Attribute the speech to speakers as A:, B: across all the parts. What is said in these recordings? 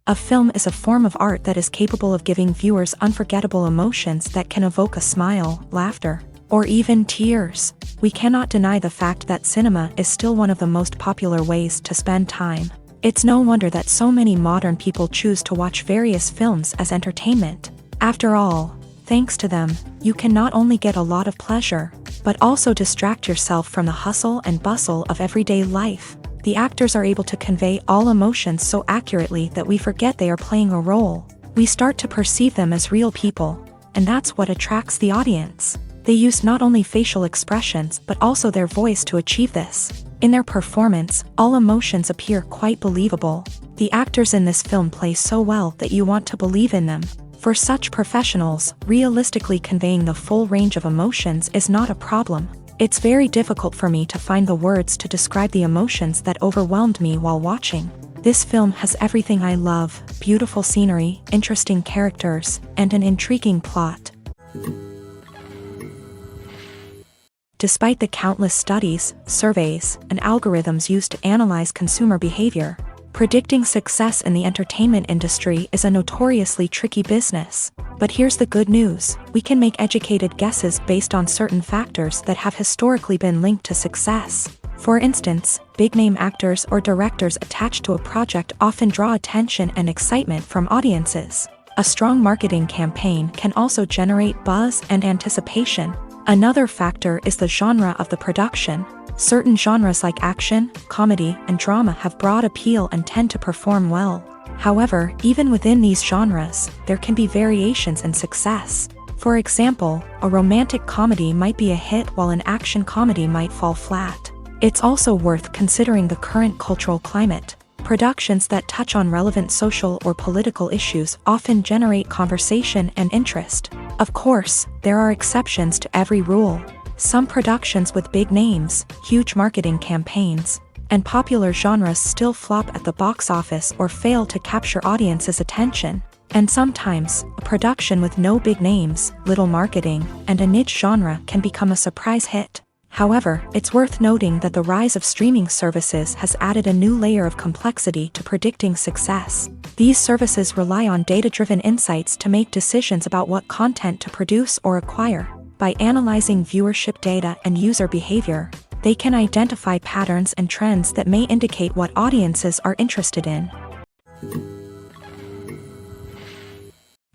A: A film is a form of art that is capable of giving viewers unforgettable emotions that can evoke a smile, laughter, or even tears. We cannot deny the fact that cinema is still one of the most popular ways to spend time. It's no wonder that so many modern people choose to watch various films as entertainment. After all, thanks to them, you can not only get a lot of pleasure, but also distract yourself from the hustle and bustle of everyday life. The actors are able to convey all emotions so accurately that we forget they are playing a role. We start to perceive them as real people, and that's what attracts the audience. They use not only facial expressions but also their voice to achieve this. In their performance, all emotions appear quite believable. The actors in this film play so well that you want to believe in them. For such professionals, realistically conveying the full range of emotions is not a problem. It's very difficult for me to find the words to describe the emotions that overwhelmed me while watching. This film has everything I love: beautiful scenery, interesting characters, and an intriguing plot. Despite the countless studies, surveys, and algorithms used to analyze consumer behavior, predicting success in the entertainment industry is a notoriously tricky business. But here's the good news: we can make educated guesses based on certain factors that have historically been linked to success. For instance, big-name actors or directors attached to a project often draw attention and excitement from audiences. A strong marketing campaign can also generate buzz and anticipation. Another factor is the genre of the production. Certain genres like action, comedy, and drama have broad appeal and tend to perform well. However, even within these genres, there can be variations in success. For example, a romantic comedy might be a hit while an action comedy might fall flat. It's also worth considering the current cultural climate. Productions that touch on relevant social or political issues often generate conversation and interest. Of course, there are exceptions to every rule. Some productions with big names, huge marketing campaigns, and popular genres still flop at the box office or fail to capture audiences' attention. And sometimes, a production with no big names, little marketing, and a niche genre can become a surprise hit. However, it's worth noting that the rise of streaming services has added a new layer of complexity to predicting success. These services rely on data-driven insights to make decisions about what content to produce or acquire. By analyzing viewership data and user behavior, they can identify patterns and trends that may indicate what audiences are interested in.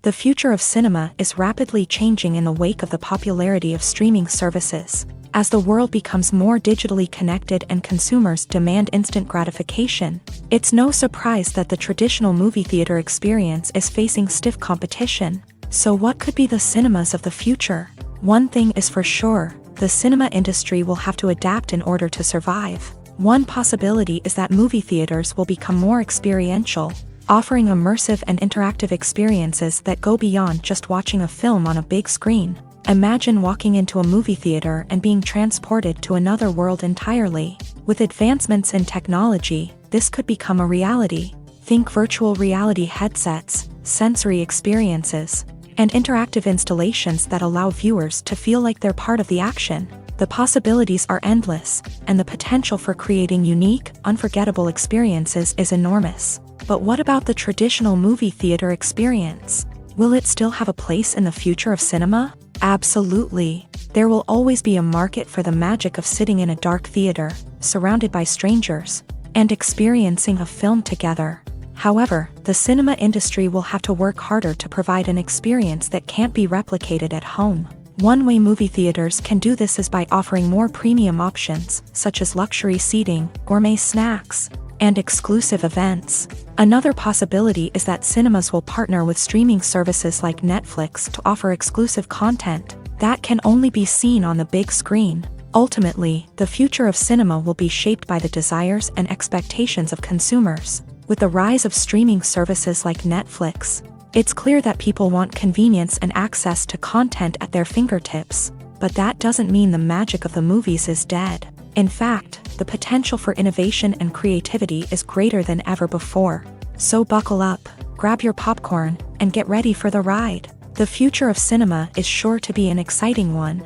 A: The future of cinema is rapidly changing in the wake of the popularity of streaming services. As the world becomes more digitally connected and consumers demand instant gratification, it's no surprise that the traditional movie theater experience is facing stiff competition. So what could be the cinemas of the future? One thing is for sure: the cinema industry will have to adapt in order to survive. One possibility is that movie theaters will become more experiential, offering immersive and interactive experiences that go beyond just watching a film on a big screen. Imagine walking into a movie theater and being transported to another world entirely. With advancements in technology, this could become a reality. Think virtual reality headsets, sensory experiences, and interactive installations that allow viewers to feel like they're part of the action. The possibilities are endless, and the potential for creating unique, unforgettable experiences is enormous. But what about the traditional movie theater experience? Will it still have a place in the future of cinema? Absolutely. There will always be a market for the magic of sitting in a dark theater, surrounded by strangers, and experiencing a film together. However, the cinema industry will have to work harder to provide an experience that can't be replicated at home. One way movie theaters can do this is by offering more premium options, such as luxury seating, gourmet snacks, and exclusive events. Another possibility is that cinemas will partner with streaming services like Netflix to offer exclusive content that can only be seen on the big screen. Ultimately, the future of cinema will be shaped by the desires and expectations of consumers. With the rise of streaming services like Netflix, it's clear that people want convenience and access to content at their fingertips. But that doesn't mean the magic of the movies is dead. In fact, the potential for innovation and creativity is greater than ever before. So buckle up, grab your popcorn, and get ready for the ride. The future of cinema is sure to be an exciting one.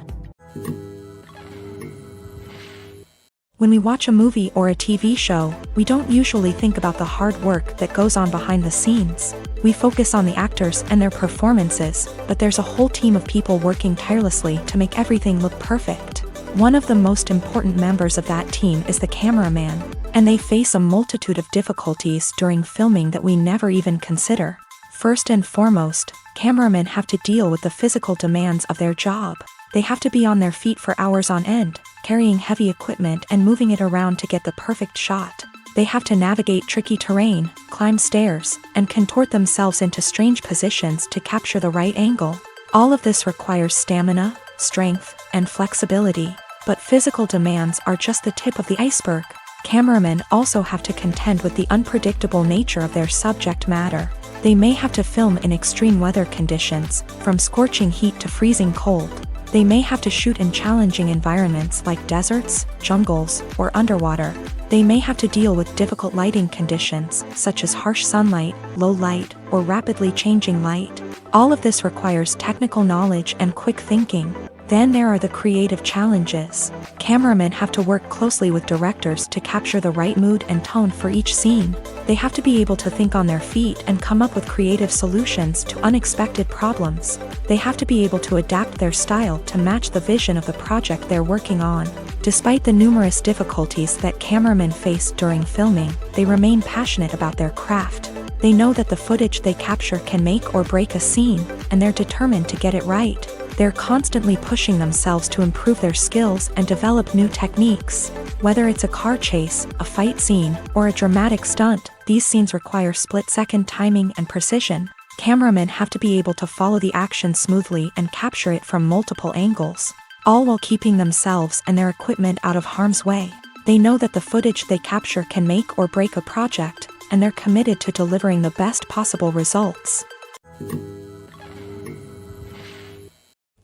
A: When we watch a movie or a TV show, we don't usually think about the hard work that goes on behind the scenes. We focus on the actors and their performances, but there's a whole team of people working tirelessly to make everything look perfect. One of the most important members of that team is the cameraman, and they face a multitude of difficulties during filming that we never even consider. First and foremost, cameramen have to deal with the physical demands of their job. They have to be on their feet for hours on end, carrying heavy equipment and moving it around to get the perfect shot. They have to navigate tricky terrain, climb stairs, and contort themselves into strange positions to capture the right angle. All of this requires stamina, strength, and flexibility. But physical demands are just the tip of the iceberg. Cameramen also have to contend with the unpredictable nature of their subject matter. They may have to film in extreme weather conditions, from scorching heat to freezing cold. They may have to shoot in challenging environments like deserts, jungles, or underwater. They may have to deal with difficult lighting conditions, such as harsh sunlight, low light, or rapidly changing light. All of this requires technical knowledge and quick thinking. Then there are the creative challenges. Cameramen have to work closely with directors to capture the right mood and tone for each scene. They have to be able to think on their feet and come up with creative solutions to unexpected problems. They have to be able to adapt their style to match the vision of the project they're working on. Despite the numerous difficulties that cameramen face during filming, they remain passionate about their craft. They know that the footage they capture can make or break a scene, and they're determined to get it right. They're constantly pushing themselves to improve their skills and develop new techniques. Whether it's a car chase, a fight scene, or a dramatic stunt, these scenes require split-second timing and precision. Cameramen have to be able to follow the action smoothly and capture it from multiple angles, all while keeping themselves and their equipment out of harm's way. They know that the footage they capture can make or break a project, and they're committed to delivering the best possible results.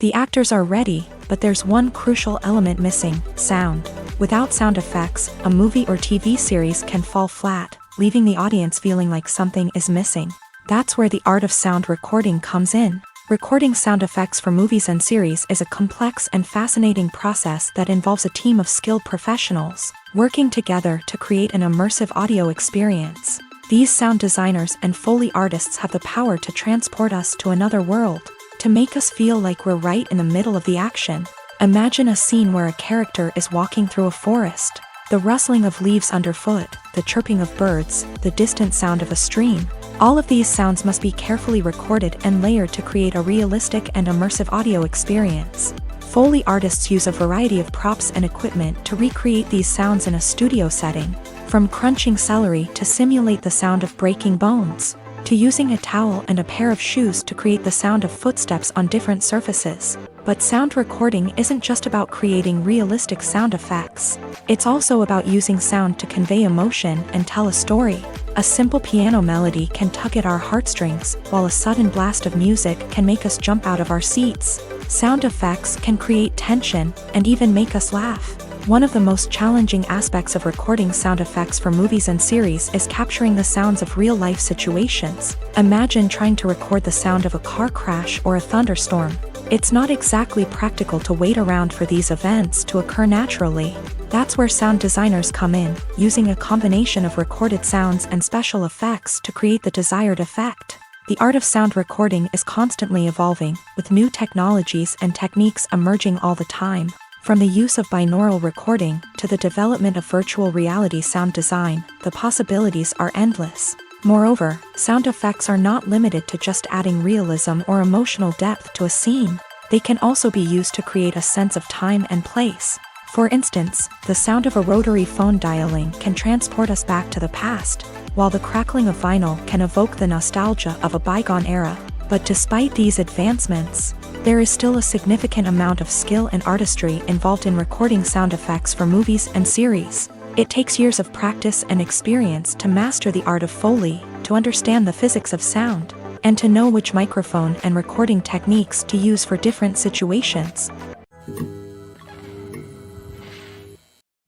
A: The actors are ready, but there's one crucial element missing: sound. Without sound effects, a movie or TV series can fall flat, leaving the audience feeling like something is missing. That's where the art of sound recording comes in. Recording sound effects for movies and series is a complex and fascinating process that involves a team of skilled professionals working together to create an immersive audio experience. These sound designers and Foley artists have the power to transport us to another world, to make us feel like we're right in the middle of the action. Imagine a scene where a character is walking through a forest. The rustling of leaves underfoot, the chirping of birds, the distant sound of a stream. All of these sounds must be carefully recorded and layered to create a realistic and immersive audio experience. Foley artists use a variety of props and equipment to recreate these sounds in a studio setting, from crunching celery to simulate the sound of breaking bones, to using a towel and a pair of shoes to create the sound of footsteps on different surfaces. But sound recording isn't just about creating realistic sound effects. It's also about using sound to convey emotion and tell a story. A simple piano melody can tug at our heartstrings, while a sudden blast of music can make us jump out of our seats. Sound effects can create tension and even make us laugh. One of the most challenging aspects of recording sound effects for movies and series is capturing the sounds of real-life situations. Imagine trying to record the sound of a car crash or a thunderstorm. It's not exactly practical to wait around for these events to occur naturally. That's where sound designers come in, using a combination of recorded sounds and special effects to create the desired effect. The art of sound recording is constantly evolving, with new technologies and techniques emerging all the time. From the use of binaural recording to the development of virtual reality sound design, the possibilities are endless. Moreover, sound effects are not limited to just adding realism or emotional depth to a scene. They can also be used to create a sense of time and place. For instance, the sound of a rotary phone dialing can transport us back to the past, while the crackling of vinyl can evoke the nostalgia of a bygone era. But despite these advancements, there is still a significant amount of skill and artistry involved in recording sound effects for movies and series. It takes years of practice and experience to master the art of Foley, to understand the physics of sound, and to know which microphone and recording techniques to use for different situations.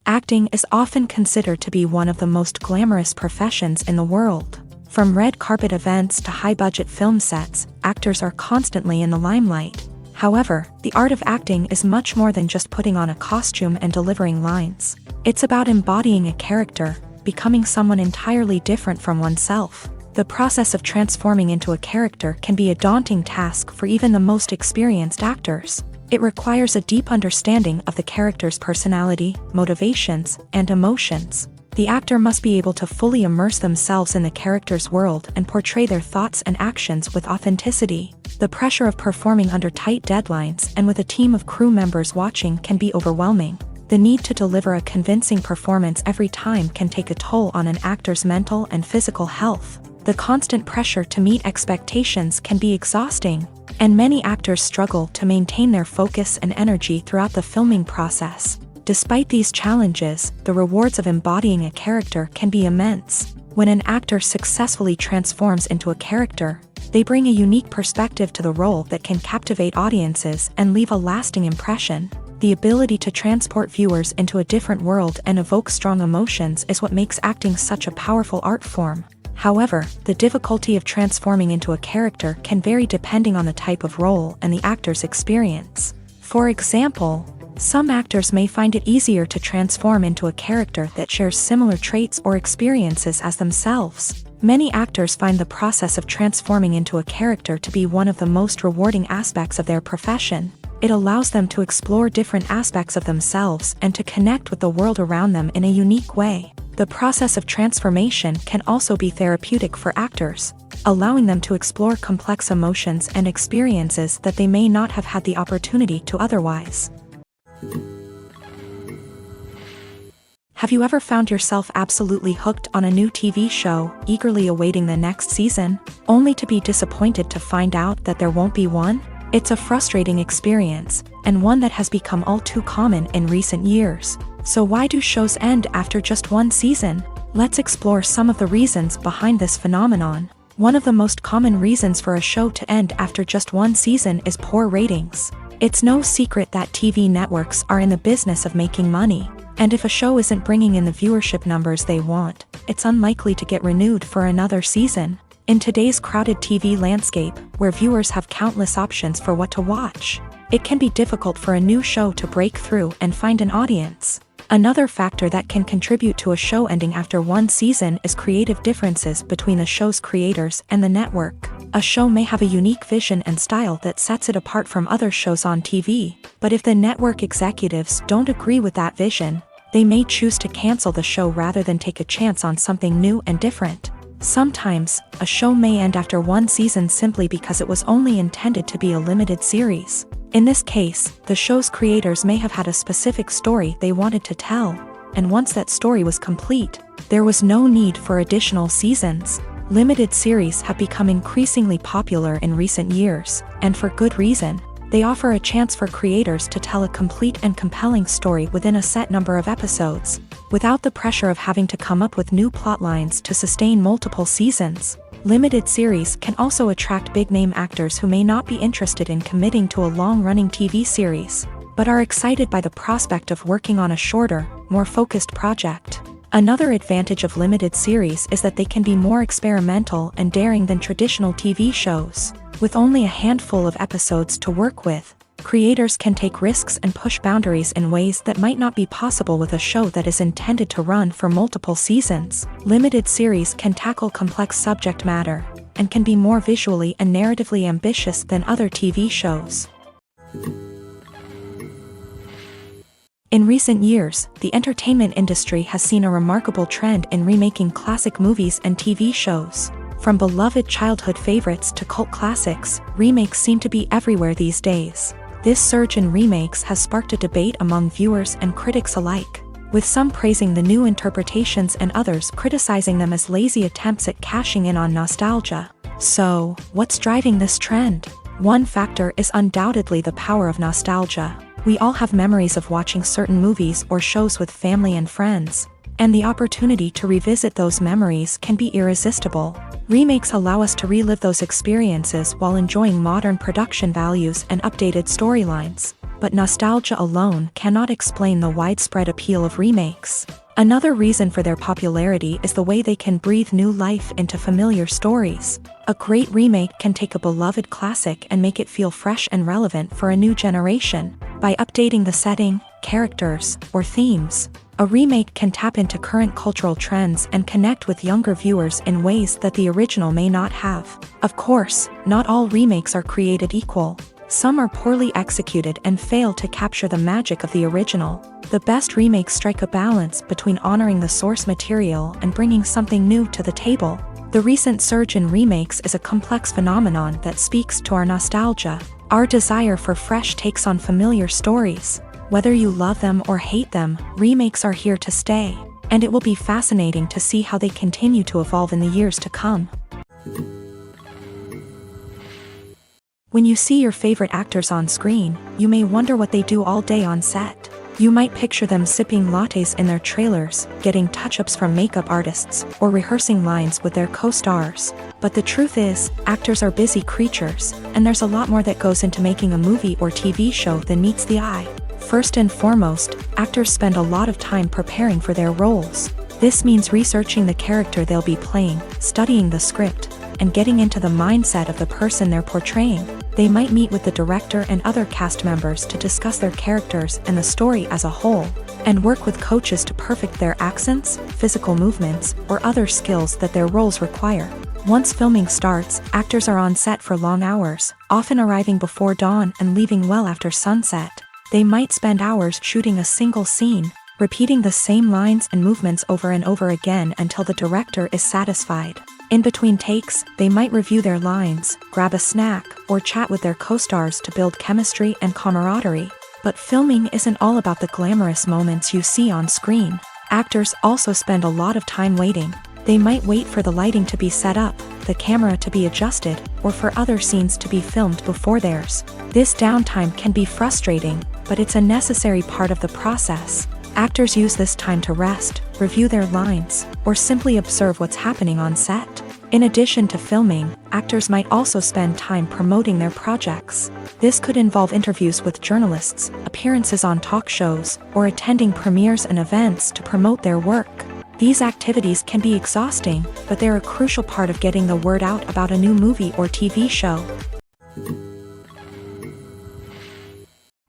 A: Acting is often considered to be one of the most glamorous professions in the world. From red carpet events to high-budget film sets, actors are constantly in the limelight. However, the art of acting is much more than just putting on a costume and delivering lines. It's about embodying a character, becoming someone entirely different from oneself. The process of transforming into a character can be a daunting task for even the most experienced actors. It requires a deep understanding of the character's personality, motivations, and emotions. The actor must be able to fully immerse themselves in the character's world and portray their thoughts and actions with authenticity. The pressure of performing under tight deadlines and with a team of crew members watching can be overwhelming. The need to deliver a convincing performance every time can take a toll on an actor's mental and physical health. The constant pressure to meet expectations can be exhausting, and many actors struggle to maintain their focus and energy throughout the filming process. Despite these challenges, the rewards of embodying a character can be immense. When an actor successfully transforms into a character, they bring a unique perspective to the role that can captivate audiences and leave a lasting impression. The ability to transport viewers into a different world and evoke strong emotions is what makes acting such a powerful art form. However, the difficulty of transforming into a character can vary depending on the type of role and the actor's experience. For example, some actors may find it easier to transform into a character that shares similar traits or experiences as themselves. Many actors find the process of transforming into a character to be one of the most rewarding aspects of their profession. It allows them to explore different aspects of themselves and to connect with the world around them in a unique way. The process of transformation can also be therapeutic for actors, allowing them to explore complex emotions and experiences that they may not have had the opportunity to otherwise. Have you ever found yourself absolutely hooked on a new TV show, eagerly awaiting the next season, only to be disappointed to find out that there won't be one? It's a frustrating experience, and one that has become all too common in recent years. So why do shows end after just one season? Let's explore some of the reasons behind this phenomenon. One of the most common reasons for a show to end after just one season is poor ratings. It's no secret that TV networks are in the business of making money, and if a show isn't bringing in the viewership numbers they want, it's unlikely to get renewed for another season. In today's crowded TV landscape, where viewers have countless options for what to watch, it can be difficult for a new show to break through and find an audience. Another factor that can contribute to a show ending after one season is creative differences between the show's creators and the network. A show may have a unique vision and style that sets it apart from other shows on TV, but if the network executives don't agree with that vision, they may choose to cancel the show rather than take a chance on something new and different. Sometimes, a show may end after one season simply because it was only intended to be a limited series. In this case, the show's creators may have had a specific story they wanted to tell, and once that story was complete, there was no need for additional seasons. Limited series have become increasingly popular in recent years, and for good reason. They offer a chance for creators to tell a complete and compelling story within a set number of episodes, without the pressure of having to come up with new plot lines to sustain multiple seasons. Limited series can also attract big-name actors who may not be interested in committing to a long-running TV series, but are excited by the prospect of working on a shorter, more focused project. Another advantage of limited series is that they can be more experimental and daring than traditional TV shows. With only a handful of episodes to work with, creators can take risks and push boundaries in ways that might not be possible with a show that is intended to run for multiple seasons. Limited series can tackle complex subject matter, and can be more visually and narratively ambitious than other TV shows. In recent years, the entertainment industry has seen a remarkable trend in remaking classic movies and TV shows. From beloved childhood favorites to cult classics, remakes seem to be everywhere these days. This surge in remakes has sparked a debate among viewers and critics alike, with some praising the new interpretations and others criticizing them as lazy attempts at cashing in on nostalgia. So, what's driving this trend? One factor is undoubtedly the power of nostalgia. We all have memories of watching certain movies or shows with family and friends, and the opportunity to revisit those memories can be irresistible. Remakes allow us to relive those experiences while enjoying modern production values and updated storylines, but nostalgia alone cannot explain the widespread appeal of remakes. Another reason for their popularity is the way they can breathe new life into familiar stories. A great remake can take a beloved classic and make it feel fresh and relevant for a new generation. By updating the setting, characters, or themes. A remake can tap into current cultural trends and connect with younger viewers in ways that the original may not have. Of course, not all remakes are created equal. Some are poorly executed and fail to capture the magic of the original. The best remakes strike a balance between honoring the source material and bringing something new to the table. The recent surge in remakes is a complex phenomenon that speaks to our nostalgia, our desire for fresh takes on familiar stories. Whether you love them or hate them, remakes are here to stay, and it will be fascinating to see how they continue to evolve in the years to come. When you see your favorite actors on screen, you may wonder what they do all day on set. You might picture them sipping lattes in their trailers, getting touch-ups from makeup artists, or rehearsing lines with their co-stars. But the truth is, actors are busy creatures, and there's a lot more that goes into making a movie or TV show than meets the eye. First and foremost, actors spend a lot of time preparing for their roles. This means researching the character they'll be playing, studying the script, and getting into the mindset of the person they're portraying. They might meet with the director and other cast members to discuss their characters and the story as a whole, and work with coaches to perfect their accents, physical movements, or other skills that their roles require. Once filming starts, actors are on set for long hours, often arriving before dawn and leaving well after sunset. They might spend hours shooting a single scene, repeating the same lines and movements over and over again until the director is satisfied. In between takes, they might review their lines, grab a snack, or chat with their co-stars to build chemistry and camaraderie. But filming isn't all about the glamorous moments you see on screen. Actors also spend a lot of time waiting. They might wait for the lighting to be set up, the camera to be adjusted, or for other scenes to be filmed before theirs. This downtime can be frustrating, but it's a necessary part of the process. Actors use this time to rest, review their lines, or simply observe what's happening on set. In addition to filming, actors might also spend time promoting their projects. This could involve interviews with journalists, appearances on talk shows, or attending premieres and events to promote their work. These activities can be exhausting, but they're a crucial part of getting the word out about a new movie or TV show.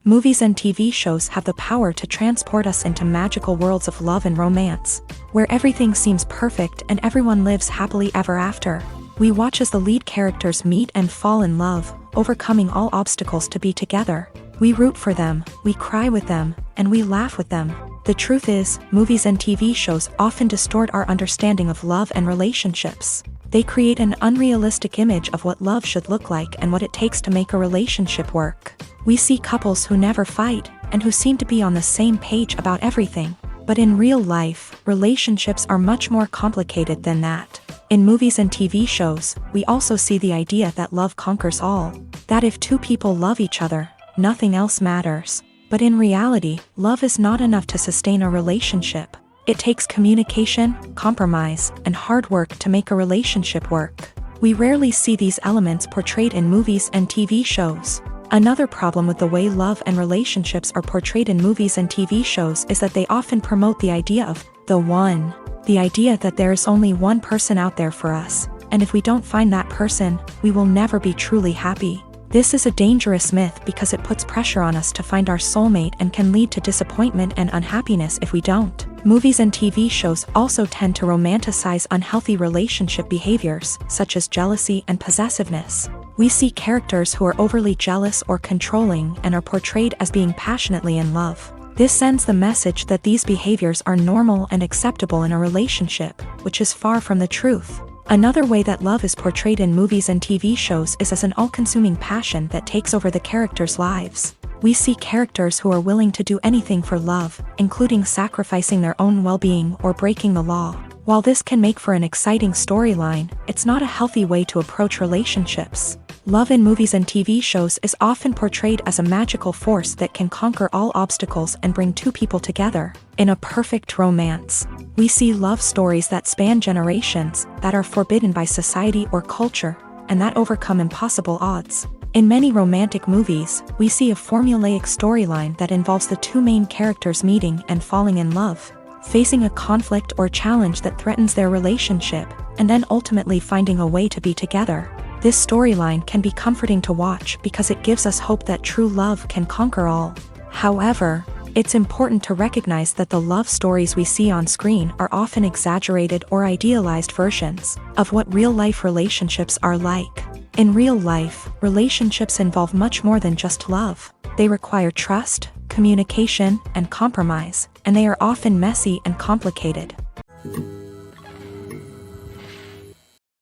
A: Movies and TV shows have the power to transport us into magical worlds of love and romance, where everything seems perfect and everyone lives happily ever after. We watch as the lead characters meet and fall in love, overcoming all obstacles to be together. We root for them, we cry with them, and we laugh with them. The truth is, movies and TV shows often distort our understanding of love and relationships. They create an unrealistic image of what love should look like and what it takes to make a relationship work. We see couples who never fight, and who seem to be on the same page about everything. But in real life, relationships are much more complicated than that. In movies and TV shows, we also see the idea that love conquers all. That if two people love each other, nothing else matters. But in reality, love is not enough to sustain a relationship. It takes communication, compromise, and hard work to make a relationship work. We rarely see these elements portrayed in movies and TV shows. Another problem with the way love and relationships are portrayed in movies and TV shows is that they often promote the idea of the one. The idea that there is only one person out there for us, and if we don't find that person, we will never be truly happy. This is a dangerous myth because it puts pressure on us to find our soulmate and can lead to disappointment and unhappiness if we don't. Movies and TV shows also tend to romanticize unhealthy relationship behaviors, such as jealousy and possessiveness. We see characters who are overly jealous or controlling and are portrayed as being passionately in love. This sends the message that these behaviors are normal and acceptable in a relationship, which is far from the truth. Another way that love is portrayed in movies and TV shows is as an all-consuming passion that takes over the characters' lives. We see characters who are willing to do anything for love, including sacrificing their own well-being or breaking the law. While this can make for an exciting storyline, it's not a healthy way to approach relationships. Love in movies and TV shows is often portrayed as a magical force that can conquer all obstacles and bring two people together. In a perfect romance, we see love stories that span generations, that are forbidden by society or culture, and that overcome impossible odds. In many romantic movies, we see a formulaic storyline that involves the two main characters meeting and falling in love, facing a conflict or challenge that threatens their relationship, and then ultimately finding a way to be together. This storyline can be comforting to watch because it gives us hope that true love can conquer all. However, It's important to recognize that the love stories we see on screen are often exaggerated or idealized versions of what real-life relationships are like. In real life, relationships involve much more than just love. They require trust, communication, and compromise, and they are often messy and complicated.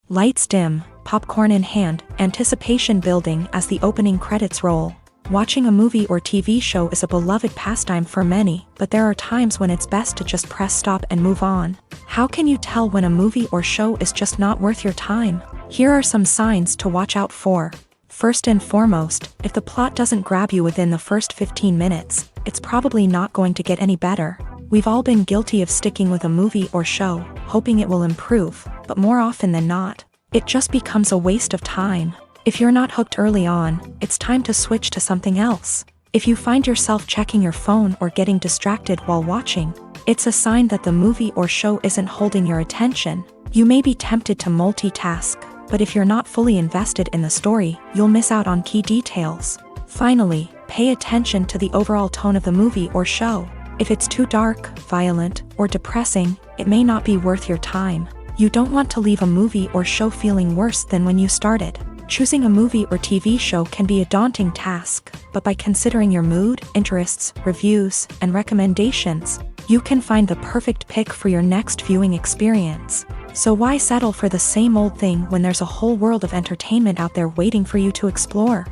A: Lights dim, popcorn in hand, anticipation building as the opening credits roll. Watching a movie or TV show is a beloved pastime for many, but there are times when it's best to just press stop and move on. How can you tell when a movie or show is just not worth your time? Here are some signs to watch out for. First and foremost, if the plot doesn't grab you within the first 15 minutes, it's probably not going to get any better. We've all been guilty of sticking with a movie or show, hoping it will improve, but more often than not, it just becomes a waste of time. If you're not hooked early on, it's time to switch to something else. If you find yourself checking your phone or getting distracted while watching, it's a sign that the movie or show isn't holding your attention. You may be tempted to multitask, but if you're not fully invested in the story, you'll miss out on key details. Finally, pay attention to the overall tone of the movie or show. If it's too dark, violent, or depressing, it may not be worth your time. You don't want to leave a movie or show feeling worse than when you started. Choosing a movie or TV show can be a daunting task, but by considering your mood, interests, reviews, and recommendations, you can find the perfect pick for your next viewing experience. So why settle for the same old thing when there's a whole world of entertainment out there waiting for you to explore?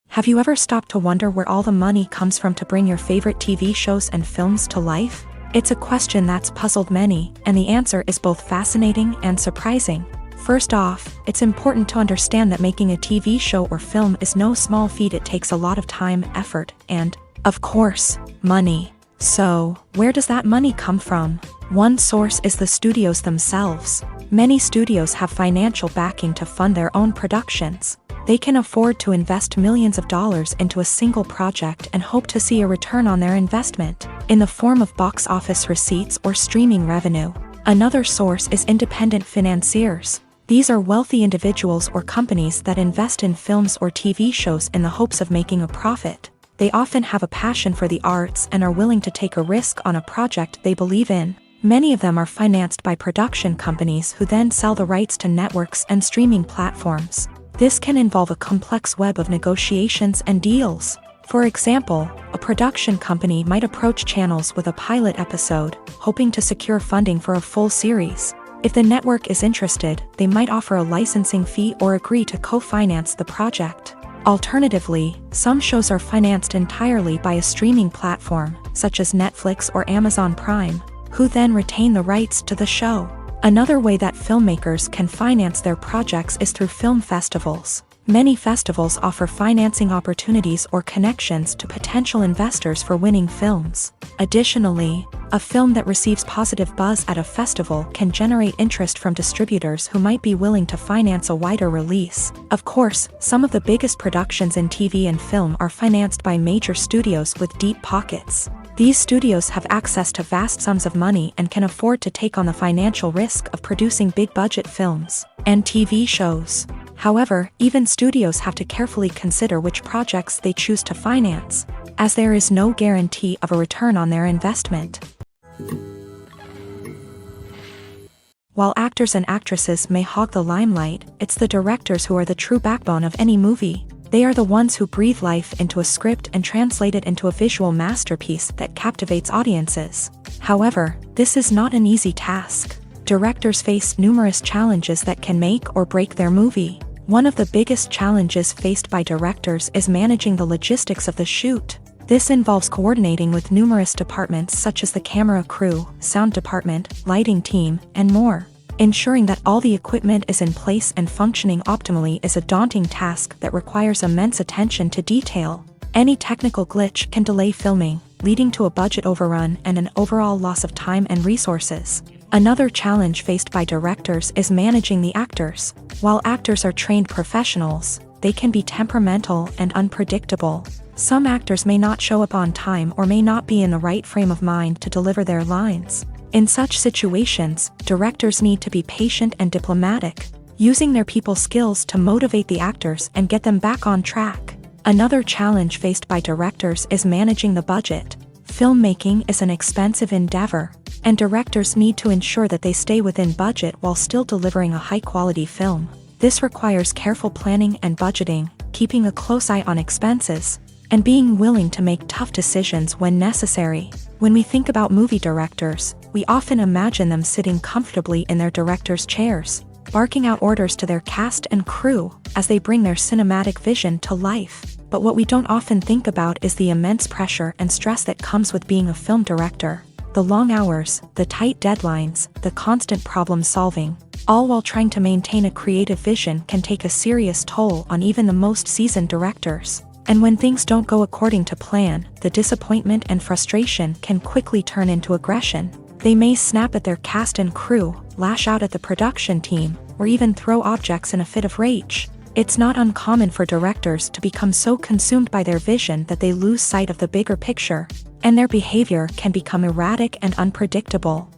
A: Have you ever stopped to wonder where all the money comes from to bring your favorite TV shows and films to life? It's a question that's puzzled many, and the answer is both fascinating and surprising. First off, it's important to understand that making a TV show or film is no small feat. It takes a lot of time, effort, and, of course, money. So, where does that money come from? One source is the studios themselves. Many studios have financial backing to fund their own productions. They can afford to invest millions of dollars into a single project and hope to see a return on their investment, in the form of box office receipts or streaming revenue. Another source is independent financiers. These are wealthy individuals or companies that invest in films or TV shows in the hopes of making a profit. They often have a passion for the arts and are willing to take a risk on a project they believe in. Many of them are financed by production companies who then sell the rights to networks and streaming platforms. This can involve a complex web of negotiations and deals. For example, a production company might approach channels with a pilot episode, hoping to secure funding for a full series. If the network is interested, they might offer a licensing fee or agree to co-finance the project. Alternatively, some shows are financed entirely by a streaming platform, such as Netflix or Amazon Prime, who then retain the rights to the show. Another way that filmmakers can finance their projects is through film festivals. Many festivals offer financing opportunities or connections to potential investors for winning films. Additionally, a film that receives positive buzz at a festival can generate interest from distributors who might be willing to finance a wider release. Of course, some of the biggest productions in TV and film are financed by major studios with deep pockets. These studios have access to vast sums of money and can afford to take on the financial risk of producing big-budget films and TV shows. However, even studios have to carefully consider which projects they choose to finance, as there is no guarantee of a return on their investment. While actors and actresses may hog the limelight, it's the directors who are the true backbone of any movie. They are the ones who breathe life into a script and translate it into a visual masterpiece that captivates audiences. However, this is not an easy task. Directors face numerous challenges that can make or break their movie. One of the biggest challenges faced by directors is managing the logistics of the shoot. This involves coordinating with numerous departments such as the camera crew, sound department, lighting team, and more. Ensuring that all the equipment is in place and functioning optimally is a daunting task that requires immense attention to detail. Any technical glitch can delay filming, leading to a budget overrun and an overall loss of time and resources. Another challenge faced by directors is managing the actors. While actors are trained professionals, they can be temperamental and unpredictable. Some actors may not show up on time or may not be in the right frame of mind to deliver their lines. In such situations, directors need to be patient and diplomatic, using their people skills to motivate the actors and get them back on track. Another challenge faced by directors is managing the budget. Filmmaking is an expensive endeavor, and directors need to ensure that they stay within budget while still delivering a high-quality film. This requires careful planning and budgeting, keeping a close eye on expenses, and being willing to make tough decisions when necessary. When we think about movie directors, we often imagine them sitting comfortably in their director's chairs, barking out orders to their cast and crew as they bring their cinematic vision to life. But what we don't often think about is the immense pressure and stress that comes with being a film director. The long hours, the tight deadlines, the constant problem-solving, all while trying to maintain a creative vision can take a serious toll on even the most seasoned directors. And when things don't go according to plan, the disappointment and frustration can quickly turn into aggression. They may snap at their cast and crew, lash out at the production team, or even throw objects in a fit of rage. It's not uncommon for directors to become so consumed by their vision that they lose sight of the bigger picture, and their behavior can become erratic and unpredictable.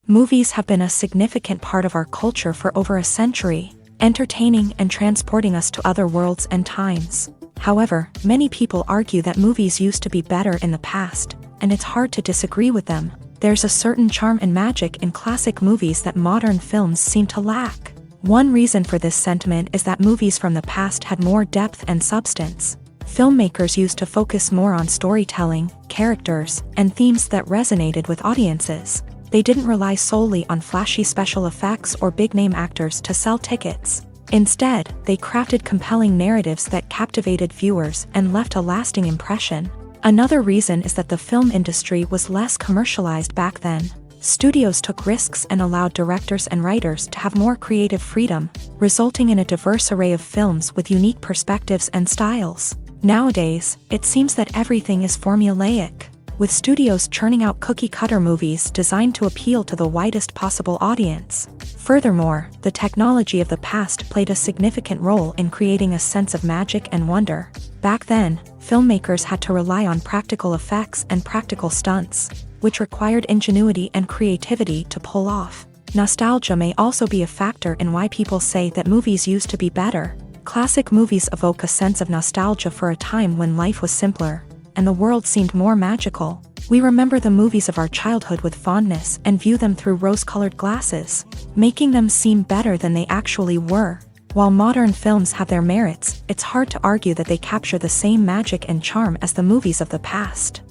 A: Movies have been a significant part of our culture for over a century, entertaining and transporting us to other worlds and times. However, many people argue that movies used to be better in the past, and it's hard to disagree with them. There's a certain charm and magic in classic movies that modern films seem to lack. One reason for this sentiment is that movies from the past had more depth and substance. Filmmakers used to focus more on storytelling, characters, and themes that resonated with audiences. They didn't rely solely on flashy special effects or big-name actors to sell tickets. Instead, they crafted compelling narratives that captivated viewers and left a lasting impression. Another reason is that the film industry was less commercialized back then. Studios took risks and allowed directors and writers to have more creative freedom, resulting in a diverse array of films with unique perspectives and styles. Nowadays, it seems that everything is formulaic, with studios churning out cookie-cutter movies designed to appeal to the widest possible audience. Furthermore, the technology of the past played a significant role in creating a sense of magic and wonder. Back then, filmmakers had to rely on practical effects and practical stunts, which required ingenuity and creativity to pull off. Nostalgia may also be a factor in why people say that movies used to be better. Classic movies evoke a sense of nostalgia for a time when life was simpler, and the world seemed more magical. We remember the movies of our childhood with fondness and view them through rose-colored glasses, making them seem better than they actually were. While modern films have their merits, it's hard to argue that they capture the same magic and charm as the movies of the past.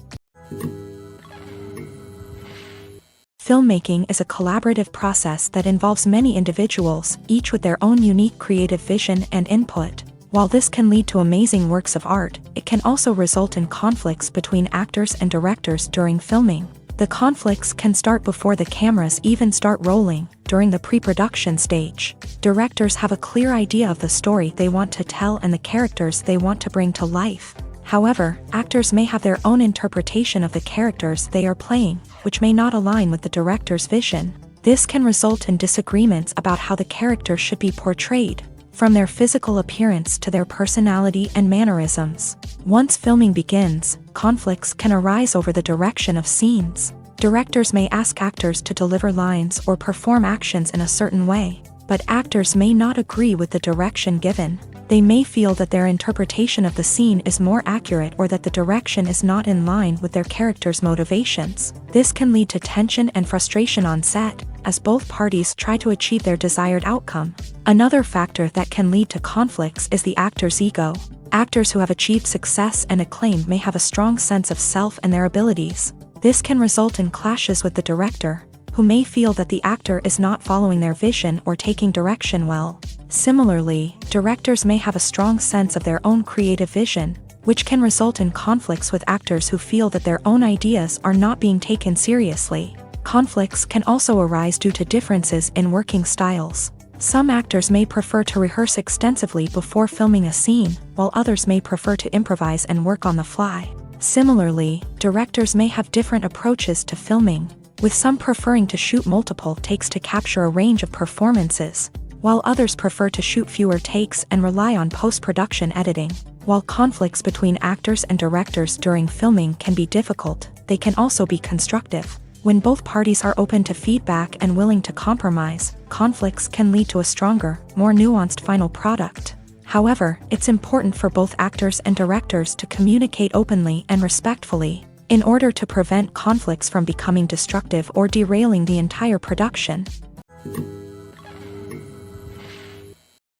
A: Filmmaking is a collaborative process that involves many individuals, each with their own unique creative vision and input. While this can lead to amazing works of art, it can also result in conflicts between actors and directors during filming. The conflicts can start before the cameras even start rolling, during the pre-production stage. Directors have a clear idea of the story they want to tell and the characters they want to bring to life. However, actors may have their own interpretation of the characters they are playing, which may not align with the director's vision. This can result in disagreements about how the character should be portrayed, from their physical appearance to their personality and mannerisms. Once filming begins, conflicts can arise over the direction of scenes. Directors may ask actors to deliver lines or perform actions in a certain way, but actors may not agree with the direction given. They may feel that their interpretation of the scene is more accurate or that the direction is not in line with their character's motivations. This can lead to tension and frustration on set, as both parties try to achieve their desired outcome. Another factor that can lead to conflicts is the actor's ego. Actors who have achieved success and acclaim may have a strong sense of self and their abilities. This can result in clashes with the director, who may feel that the actor is not following their vision or taking direction well. Similarly, directors may have a strong sense of their own creative vision, which can result in conflicts with actors who feel that their own ideas are not being taken seriously. Conflicts can also arise due to differences in working styles. Some actors may prefer to rehearse extensively before filming a scene, while others may prefer to improvise and work on the fly. Similarly, directors may have different approaches to filming, with some preferring to shoot multiple takes to capture a range of performances, while others prefer to shoot fewer takes and rely on post-production editing. While conflicts between actors and directors during filming can be difficult, they can also be constructive. When both parties are open to feedback and willing to compromise, conflicts can lead to a stronger, more nuanced final product. However, it's important for both actors and directors to communicate openly and respectfully, in order to prevent conflicts from becoming destructive or derailing the entire production.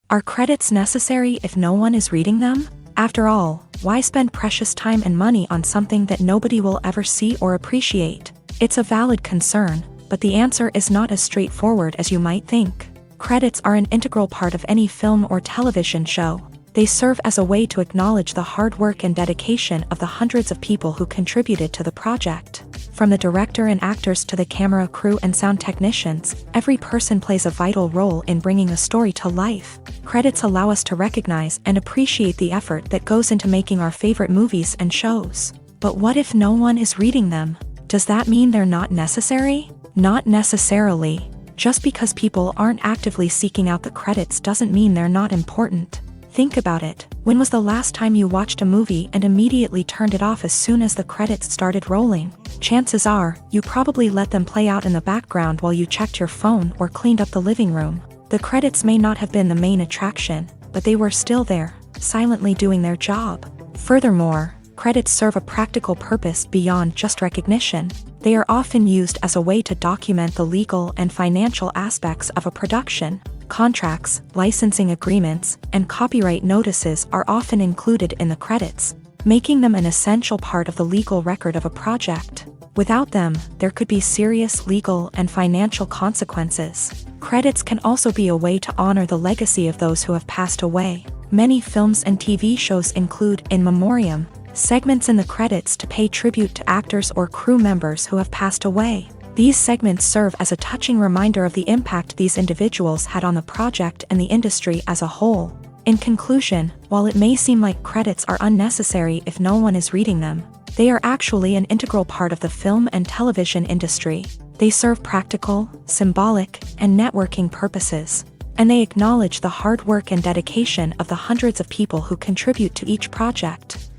A: Are credits necessary if no one is reading them? After all, why spend precious time and money on something that nobody will ever see or appreciate? It's a valid concern, but the answer is not as straightforward as you might think. Credits are an integral part of any film or television show. They serve as a way to acknowledge the hard work and dedication of the hundreds of people who contributed to the project. From the director and actors to the camera crew and sound technicians, every person plays a vital role in bringing a story to life. Credits allow us to recognize and appreciate the effort that goes into making our favorite movies and shows. But what if no one is reading them? Does that mean they're not necessary? Not necessarily. Just because people aren't actively seeking out the credits doesn't mean they're not important. Think about it. When was the last time you watched a movie and immediately turned it off as soon as the credits started rolling? Chances are, you probably let them play out in the background while you checked your phone or cleaned up the living room. The credits may not have been the main attraction, but they were still there, silently doing their job. Furthermore, credits serve a practical purpose beyond just recognition. They are often used as a way to document the legal and financial aspects of a production. Contracts, licensing agreements, and copyright notices are often included in the credits, making them an essential part of the legal record of a project. Without them, there could be serious legal and financial consequences. Credits can also be a way to honor the legacy of those who have passed away. Many films and TV shows include in memoriam segments in the credits to pay tribute to actors or crew members who have passed away. These segments serve as a touching reminder of the impact these individuals had on the project and the industry as a whole. In conclusion, while it may seem like credits are unnecessary if no one is reading them, they are actually an integral part of the film and television industry. They serve practical, symbolic, and networking purposes, and they acknowledge the hard work and dedication of the hundreds of people who contribute to each project.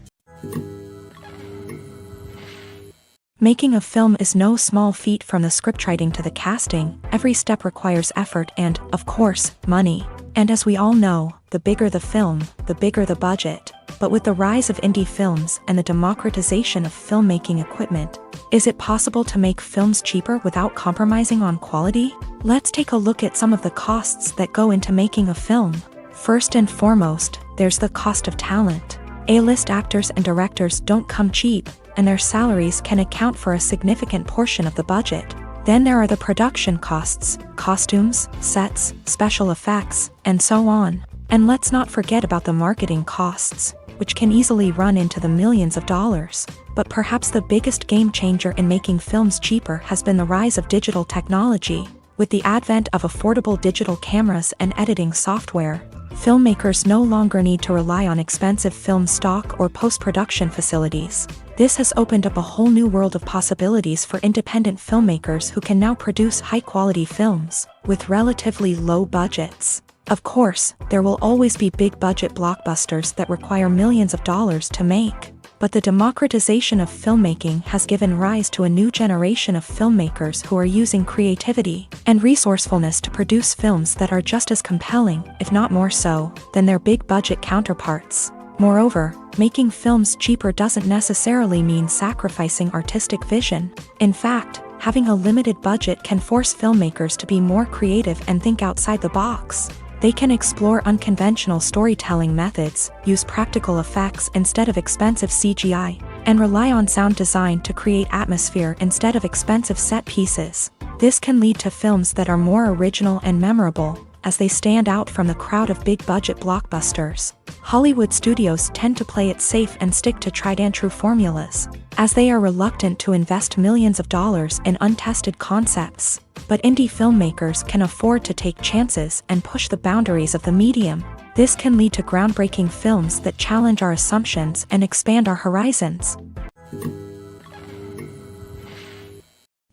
A: Making a film is no small feat. From the scriptwriting to the casting, every step requires effort and, of course, money. And as we all know, the bigger the film, the bigger the budget. But with the rise of indie films and the democratization of filmmaking equipment, is it possible to make films cheaper without compromising on quality? Let's take a look at some of the costs that go into making a film. First and foremost, there's the cost of talent. A-list actors and directors don't come cheap, and their salaries can account for a significant portion of the budget. Then there are the production costs, costumes, sets, special effects, and so on. And let's not forget about the marketing costs, which can easily run into the millions of dollars. But perhaps the biggest game changer in making films cheaper has been the rise of digital technology. With the advent of affordable digital cameras and editing software, filmmakers no longer need to rely on expensive film stock or post-production facilities. This has opened up a whole new world of possibilities for independent filmmakers who can now produce high-quality films with relatively low budgets. Of course, there will always be big-budget blockbusters that require millions of dollars to make. But the democratization of filmmaking has given rise to a new generation of filmmakers who are using creativity and resourcefulness to produce films that are just as compelling, if not more so, than their big-budget counterparts. Moreover, making films cheaper doesn't necessarily mean sacrificing artistic vision. In fact, having a limited budget can force filmmakers to be more creative and think outside the box. They can explore unconventional storytelling methods, use practical effects instead of expensive CGI, and rely on sound design to create atmosphere instead of expensive set pieces. This can lead to films that are more original and memorable, as they stand out from the crowd of big-budget blockbusters. Hollywood studios tend to play it safe and stick to tried-and-true formulas, as they are reluctant to invest millions of dollars in untested concepts. But indie filmmakers can afford to take chances and push the boundaries of the medium. This can lead to groundbreaking films that challenge our assumptions and expand our horizons.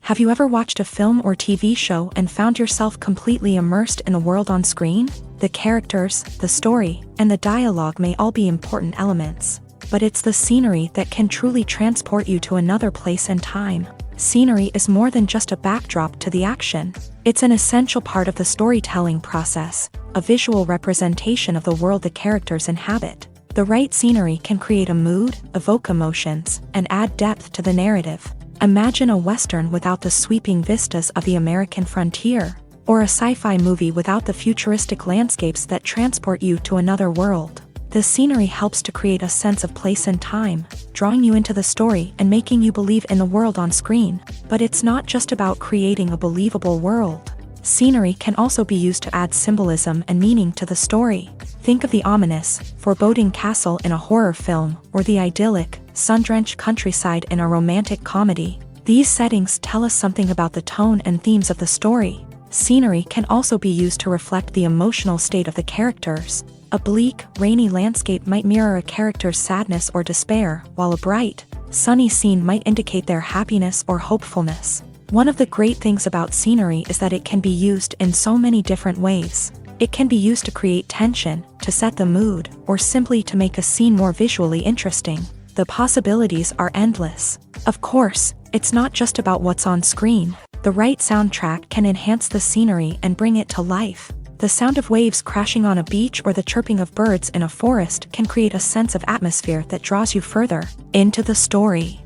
A: Have you ever watched a film or TV show and found yourself completely immersed in the world on screen? The characters, the story, and the dialogue may all be important elements, but it's the scenery that can truly transport you to another place and time. Scenery is more than just a backdrop to the action. It's an essential part of the storytelling process, a visual representation of the world the characters inhabit. The right scenery can create a mood, evoke emotions, and add depth to the narrative. Imagine a Western without the sweeping vistas of the American frontier, or a sci-fi movie without the futuristic landscapes that transport you to another world. The scenery helps to create a sense of place and time, drawing you into the story and making you believe in the world on screen. But it's not just about creating a believable world. Scenery can also be used to add symbolism and meaning to the story. Think of the ominous, foreboding castle in a horror film, or the idyllic, sun-drenched countryside in a romantic comedy. These settings tell us something about the tone and themes of the story. Scenery can also be used to reflect the emotional state of the characters. A bleak, rainy landscape might mirror a character's sadness or despair, while a bright, sunny scene might indicate their happiness or hopefulness. One of the great things about scenery is that it can be used in so many different ways. It can be used to create tension, to set the mood, or simply to make a scene more visually interesting. The possibilities are endless. Of course, it's not just about what's on screen. The right soundtrack can enhance the scenery and bring it to life. The sound of waves crashing on a beach or the chirping of birds in a forest can create a sense of atmosphere that draws you further into the story.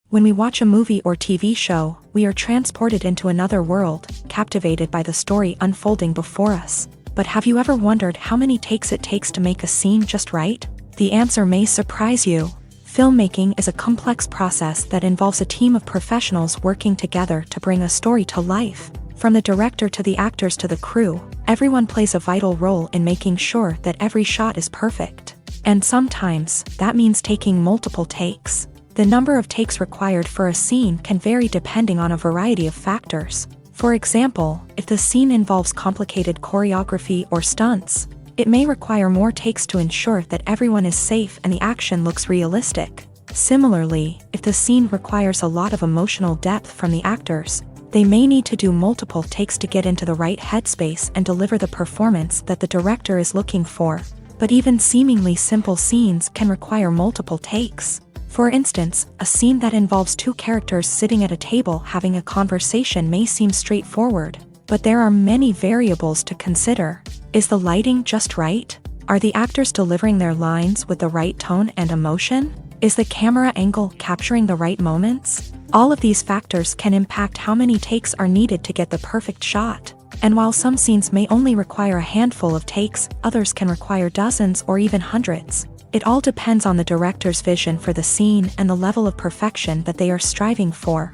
A: When we watch a movie or TV show, we are transported into another world, captivated by the story unfolding before us. But have you ever wondered how many takes it takes to make a scene just right? The answer may surprise you. Filmmaking is a complex process that involves a team of professionals working together to bring a story to life. From the director to the actors to the crew, everyone plays a vital role in making sure that every shot is perfect. And sometimes, that means taking multiple takes. The number of takes required for a scene can vary depending on a variety of factors. For example, if the scene involves complicated choreography or stunts, it may require more takes to ensure that everyone is safe and the action looks realistic. Similarly, if the scene requires a lot of emotional depth from the actors, they may need to do multiple takes to get into the right headspace and deliver the performance that the director is looking for. But even seemingly simple scenes can require multiple takes. For instance, a scene that involves two characters sitting at a table having a conversation may seem straightforward, but there are many variables to consider. Is the lighting just right? Are the actors delivering their lines with the right tone and emotion? Is the camera angle capturing the right moments? All of these factors can impact how many takes are needed to get the perfect shot. And while some scenes may only require a handful of takes, others can require dozens or even hundreds. It all depends on the director's vision for the scene and the level of perfection that they are striving for.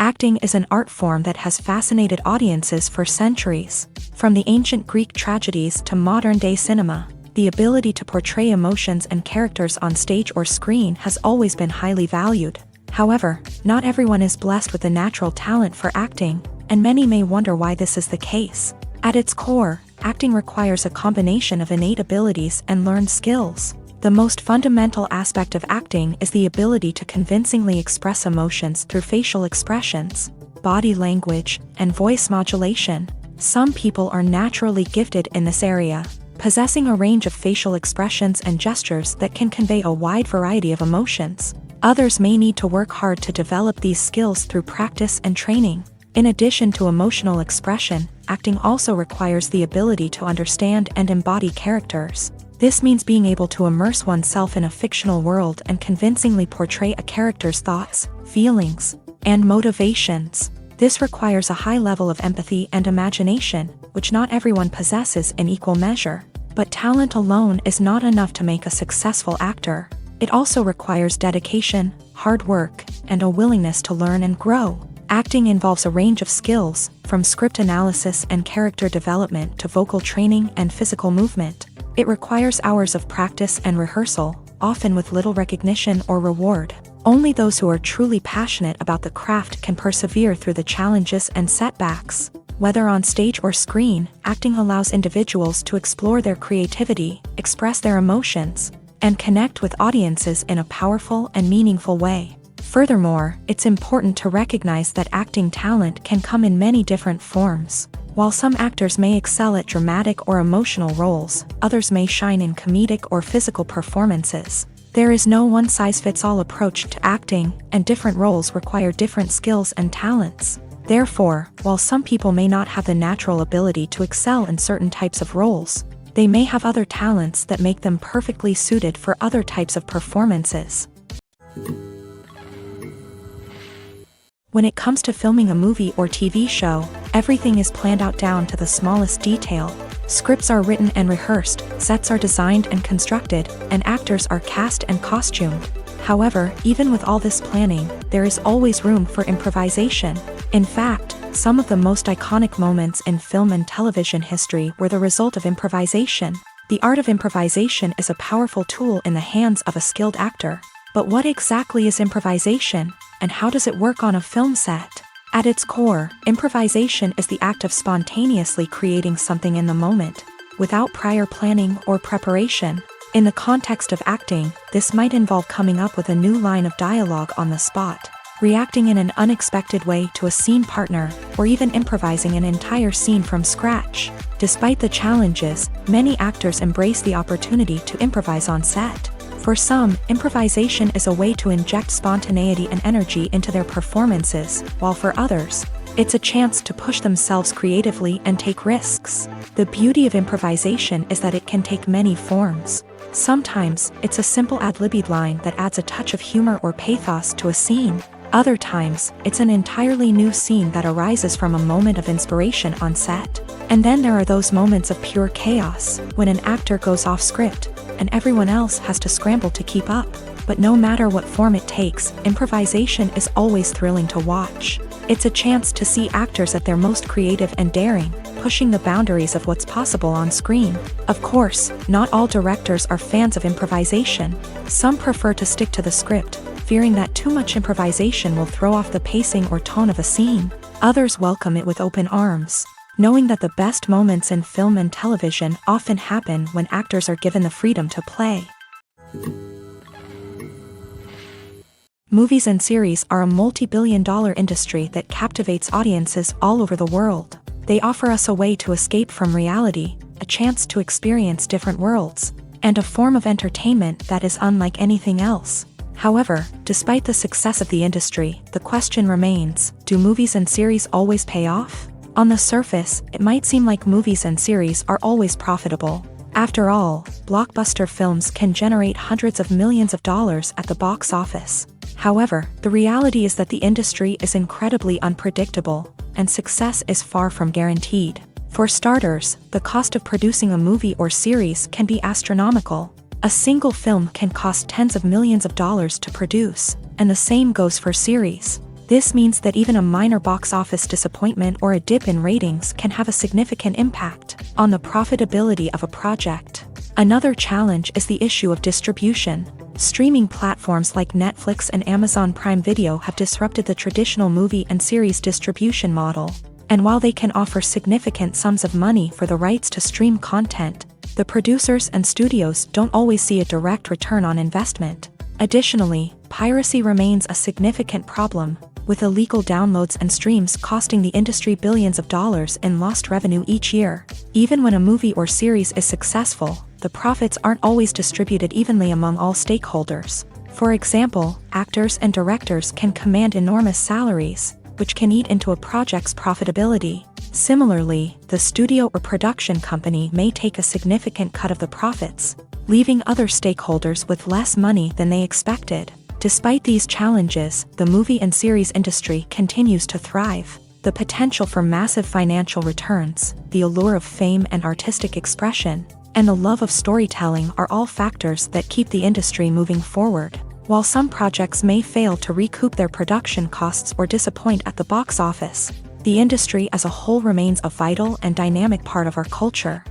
A: Acting is an art form that has fascinated audiences for centuries. From the ancient Greek tragedies to modern-day cinema, the ability to portray emotions and characters on stage or screen has always been highly valued. However, not everyone is blessed with the natural talent for acting, and many may wonder why this is the case. At its core, acting requires a combination of innate abilities and learned skills. The most fundamental aspect of acting is the ability to convincingly express emotions through facial expressions, body language, and voice modulation. Some people are naturally gifted in this area, possessing a range of facial expressions and gestures that can convey a wide variety of emotions. Others may need to work hard to develop these skills through practice and training. In addition to emotional expression, acting also requires the ability to understand and embody characters. This means being able to immerse oneself in a fictional world and convincingly portray a character's thoughts, feelings, and motivations. This requires a high level of empathy and imagination, which not everyone possesses in equal measure. But talent alone is not enough to make a successful actor. It also requires dedication, hard work, and a willingness to learn and grow. Acting involves a range of skills, from script analysis and character development to vocal training and physical movement. It requires hours of practice and rehearsal, often with little recognition or reward. Only those who are truly passionate about the craft can persevere through the challenges and setbacks. Whether on stage or screen, acting allows individuals to explore their creativity, express their emotions, and connect with audiences in a powerful and meaningful way. Furthermore, it's important to recognize that acting talent can come in many different forms. While some actors may excel at dramatic or emotional roles, others may shine in comedic or physical performances. There is no one-size-fits-all approach to acting, and different roles require different skills and talents. Therefore, while some people may not have the natural ability to excel in certain types of roles, they may have other talents that make them perfectly suited for other types of performances. When it comes to filming a movie or TV show, everything is planned out down to the smallest detail. Scripts are written and rehearsed, sets are designed and constructed, and actors are cast and costumed. However, even with all this planning, there is always room for improvisation. In fact, some of the most iconic moments in film and television history were the result of improvisation. The art of improvisation is a powerful tool in the hands of a skilled actor. But what exactly is improvisation, and how does it work on a film set? At its core, improvisation is the act of spontaneously creating something in the moment, without prior planning or preparation. In the context of acting, this might involve coming up with a new line of dialogue on the spot, reacting in an unexpected way to a scene partner, or even improvising an entire scene from scratch. Despite the challenges, many actors embrace the opportunity to improvise on set. For some, improvisation is a way to inject spontaneity and energy into their performances, while for others, it's a chance to push themselves creatively and take risks. The beauty of improvisation is that it can take many forms. Sometimes, it's a simple ad-libbed line that adds a touch of humor or pathos to a scene. Other times, it's an entirely new scene that arises from a moment of inspiration on set. And then there are those moments of pure chaos, when an actor goes off script, and everyone else has to scramble to keep up. But no matter what form it takes, improvisation is always thrilling to watch. It's a chance to see actors at their most creative and daring, pushing the boundaries of what's possible on screen. Of course, not all directors are fans of improvisation. Some prefer to stick to the script, fearing that too much improvisation will throw off the pacing or tone of a scene. Others welcome it with open arms, knowing that the best moments in film and television often happen when actors are given the freedom to play. Movies and series are a multi-billion-dollar industry that captivates audiences all over the world. They offer us a way to escape from reality, a chance to experience different worlds, and a form of entertainment that is unlike anything else. However, despite the success of the industry, the question remains, do movies and series always pay off? On the surface, it might seem like movies and series are always profitable. After all, blockbuster films can generate hundreds of millions of dollars at the box office. However, the reality is that the industry is incredibly unpredictable, and success is far from guaranteed. For starters, the cost of producing a movie or series can be astronomical. A single film can cost tens of millions of dollars to produce, and the same goes for series. This means that even a minor box office disappointment or a dip in ratings can have a significant impact on the profitability of a project. Another challenge is the issue of distribution. Streaming platforms like Netflix and Amazon Prime Video have disrupted the traditional movie and series distribution model. And while they can offer significant sums of money for the rights to stream content, the producers and studios don't always see a direct return on investment. Additionally, piracy remains a significant problem, with illegal downloads and streams costing the industry billions of dollars in lost revenue each year. Even when a movie or series is successful, the profits aren't always distributed evenly among all stakeholders. For example, actors and directors can command enormous salaries, which can eat into a project's profitability. Similarly, the studio or production company may take a significant cut of the profits, leaving other stakeholders with less money than they expected. Despite these challenges, the movie and series industry continues to thrive. The potential for massive financial returns, the allure of fame and artistic expression, and the love of storytelling are all factors that keep the industry moving forward. While some projects may fail to recoup their production costs or disappoint at the box office, the industry as a whole remains a vital and dynamic part of our culture.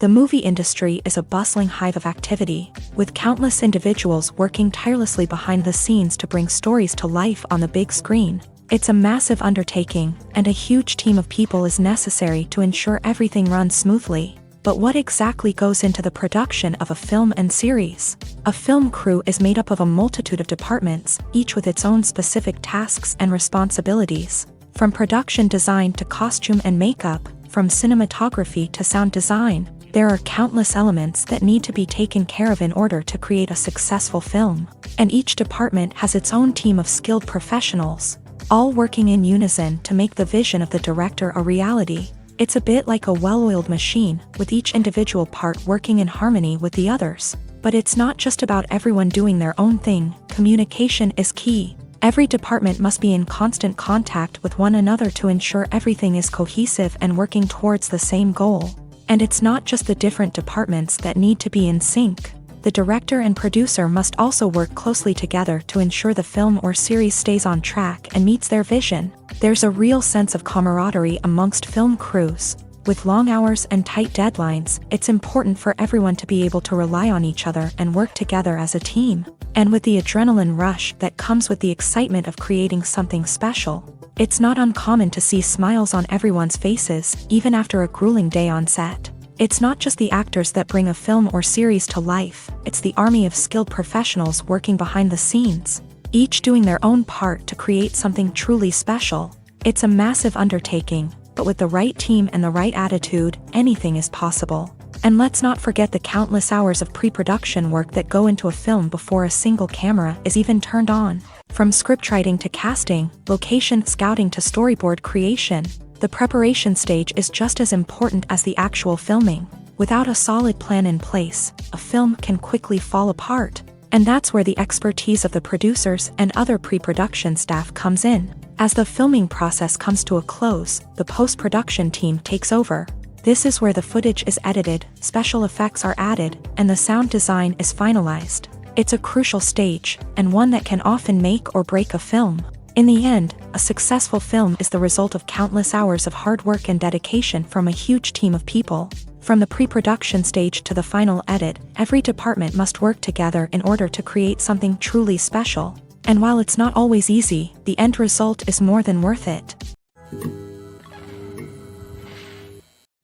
A: The movie industry is a bustling hive of activity, with countless individuals working tirelessly behind the scenes to bring stories to life on the big screen. It's a massive undertaking, and a huge team of people is necessary to ensure everything runs smoothly. But what exactly goes into the production of a film and series? A film crew is made up of a multitude of departments, each with its own specific tasks and responsibilities. From production design to costume and makeup, from cinematography to sound design, there are countless elements that need to be taken care of in order to create a successful film. And each department has its own team of skilled professionals, all working in unison to make the vision of the director a reality. It's a bit like a well-oiled machine, with each individual part working in harmony with the others. But it's not just about everyone doing their own thing. Communication is key. Every department must be in constant contact with one another to ensure everything is cohesive and working towards the same goal. And it's not just the different departments that need to be in sync. The director and producer must also work closely together to ensure the film or series stays on track and meets their vision. There's a real sense of camaraderie amongst film crews. With long hours and tight deadlines, it's important for everyone to be able to rely on each other and work together as a team. And with the adrenaline rush that comes with the excitement of creating something special, it's not uncommon to see smiles on everyone's faces, even after a grueling day on set. It's not just the actors that bring a film or series to life, it's the army of skilled professionals working behind the scenes, each doing their own part to create something truly special. It's a massive undertaking, but with the right team and the right attitude, anything is possible. And let's not forget the countless hours of pre-production work that go into a film before a single camera is even turned on. From scriptwriting to casting, location scouting to storyboard creation, the preparation stage is just as important as the actual filming. Without a solid plan in place, a film can quickly fall apart. And that's where the expertise of the producers and other pre-production staff comes in. As the filming process comes to a close, the post-production team takes over. This is where the footage is edited, special effects are added, and the sound design is finalized. It's a crucial stage, and one that can often make or break a film. In the end, a successful film is the result of countless hours of hard work and dedication from a huge team of people. From the pre-production stage to the final edit, every department must work together in order to create something truly special. And while it's not always easy, the end result is more than worth it.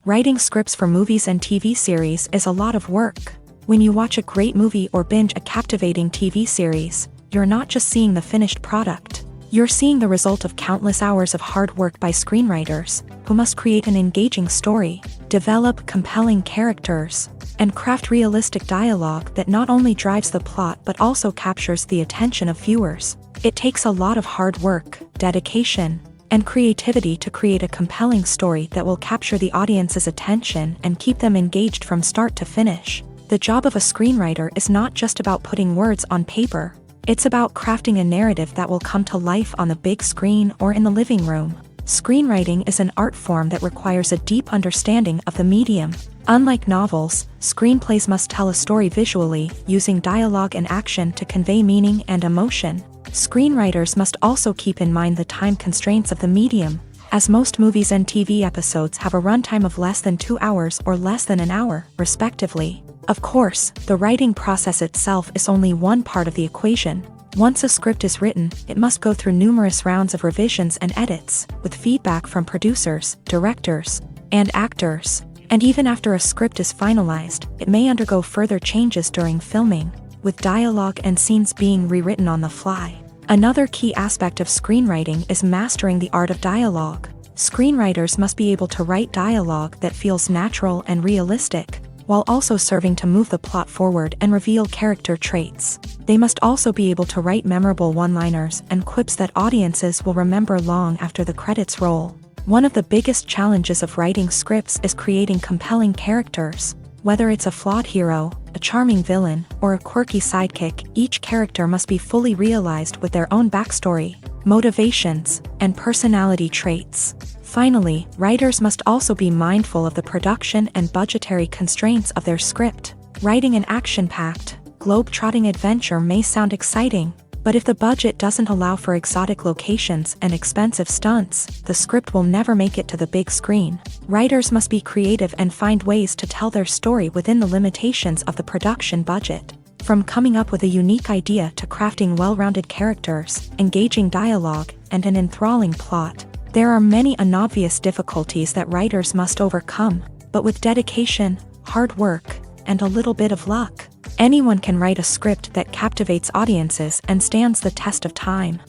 A: Writing scripts for movies and TV series is a lot of work. When you watch a great movie or binge a captivating TV series, you're not just seeing the finished product. You're seeing the result of countless hours of hard work by screenwriters, who must create an engaging story, develop compelling characters, and craft realistic dialogue that not only drives the plot but also captures the attention of viewers. It takes a lot of hard work, dedication, and creativity to create a compelling story that will capture the audience's attention and keep them engaged from start to finish. The job of a screenwriter is not just about putting words on paper. It's about crafting a narrative that will come to life on the big screen or in the living room. Screenwriting is an art form that requires a deep understanding of the medium. Unlike novels, screenplays must tell a story visually, using dialogue and action to convey meaning and emotion. Screenwriters must also keep in mind the time constraints of the medium, as most movies and TV episodes have a runtime of less than 2 hours or less than an hour, respectively. Of course, the writing process itself is only one part of the equation. Once a script is written, it must go through numerous rounds of revisions and edits, with feedback from producers, directors, and actors. And even after a script is finalized, it may undergo further changes during filming, with dialogue and scenes being rewritten on the fly. Another key aspect of screenwriting is mastering the art of dialogue. Screenwriters must be able to write dialogue that feels natural and realistic, while also serving to move the plot forward and reveal character traits. They must also be able to write memorable one-liners and quips that audiences will remember long after the credits roll. One of the biggest challenges of writing scripts is creating compelling characters. Whether it's a flawed hero, a charming villain, or a quirky sidekick, each character must be fully realized with their own backstory, motivations, and personality traits. Finally, writers must also be mindful of the production and budgetary constraints of their script. Writing an action-packed, globe-trotting adventure may sound exciting, but if the budget doesn't allow for exotic locations and expensive stunts, the script will never make it to the big screen. Writers must be creative and find ways to tell their story within the limitations of the production budget. From coming up with a unique idea to crafting well-rounded characters, engaging dialogue, and an enthralling plot, there are many unobvious difficulties that writers must overcome, but with dedication, hard work, and a little bit of luck, anyone can write a script that captivates audiences and stands the test of time.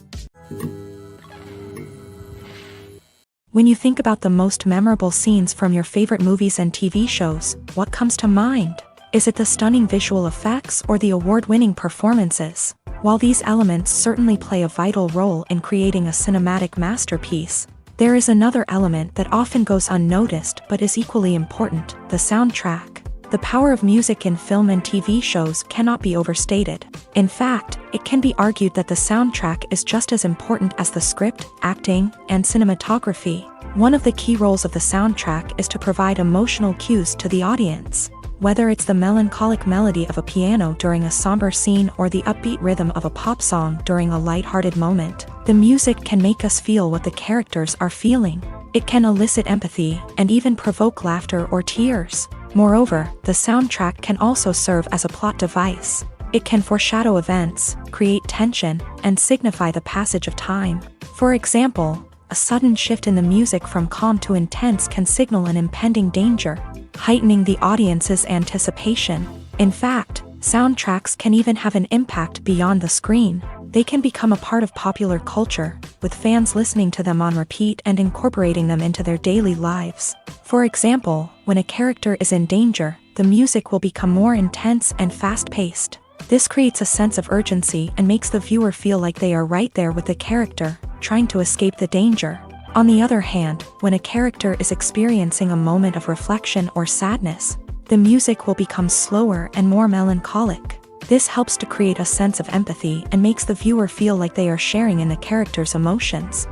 A: When you think about the most memorable scenes from your favorite movies and TV shows, what comes to mind? Is it the stunning visual effects or the award-winning performances? While these elements certainly play a vital role in creating a cinematic masterpiece, there is another element that often goes unnoticed but is equally important: the soundtrack. The power of music in film and TV shows cannot be overstated. In fact, it can be argued that the soundtrack is just as important as the script, acting, and cinematography. One of the key roles of the soundtrack is to provide emotional cues to the audience. Whether it's the melancholic melody of a piano during a somber scene or the upbeat rhythm of a pop song during a light-hearted moment, the music can make us feel what the characters are feeling. It can elicit empathy and even provoke laughter or tears. Moreover, the soundtrack can also serve as a plot device. It can foreshadow events, create tension, and signify the passage of time. For example, a sudden shift in the music from calm to intense can signal an impending danger, heightening the audience's anticipation. In fact, soundtracks can even have an impact beyond the screen. They can become a part of popular culture, with fans listening to them on repeat and incorporating them into their daily lives. For example, when a character is in danger, the music will become more intense and fast-paced. This creates a sense of urgency and makes the viewer feel like they are right there with the character, trying to escape the danger. On the other hand, when a character is experiencing a moment of reflection or sadness, the music will become slower and more melancholic. This helps to create a sense of empathy and makes the viewer feel like they are sharing in the character's emotions.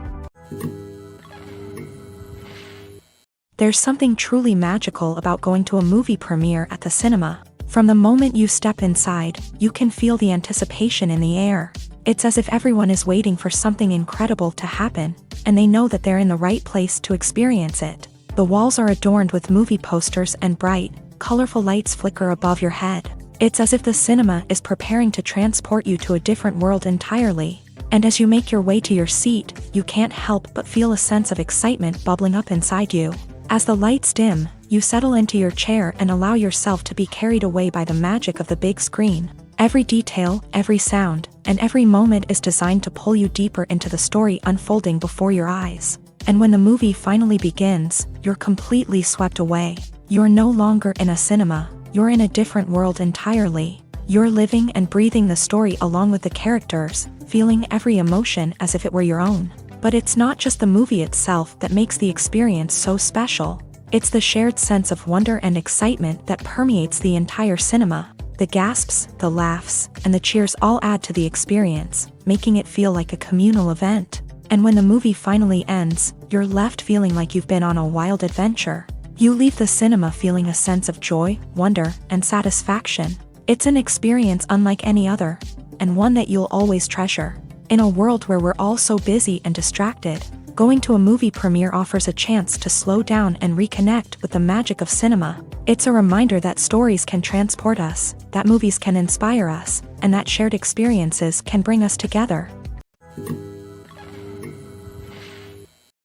A: There's something truly magical about going to a movie premiere at the cinema. From the moment you step inside, you can feel the anticipation in the air. It's as if everyone is waiting for something incredible to happen, and they know that they're in the right place to experience it. The walls are adorned with movie posters and bright, colorful lights flicker above your head. It's as if the cinema is preparing to transport you to a different world entirely. And as you make your way to your seat, you can't help but feel a sense of excitement bubbling up inside you. As the lights dim, you settle into your chair and allow yourself to be carried away by the magic of the big screen. Every detail, every sound, and every moment is designed to pull you deeper into the story unfolding before your eyes. And when the movie finally begins, you're completely swept away. You're no longer in a cinema, you're in a different world entirely. You're living and breathing the story along with the characters, feeling every emotion as if it were your own. But it's not just the movie itself that makes the experience so special. It's the shared sense of wonder and excitement that permeates the entire cinema. The gasps, the laughs, and the cheers all add to the experience, making it feel like a communal event. And when the movie finally ends, you're left feeling like you've been on a wild adventure. You leave the cinema feeling a sense of joy, wonder, and satisfaction. It's an experience unlike any other, and one that you'll always treasure. In a world where we're all so busy and distracted, going to a movie premiere offers a chance to slow down and reconnect with the magic of cinema. It's a reminder that stories can transport us, that movies can inspire us, and that shared experiences can bring us together.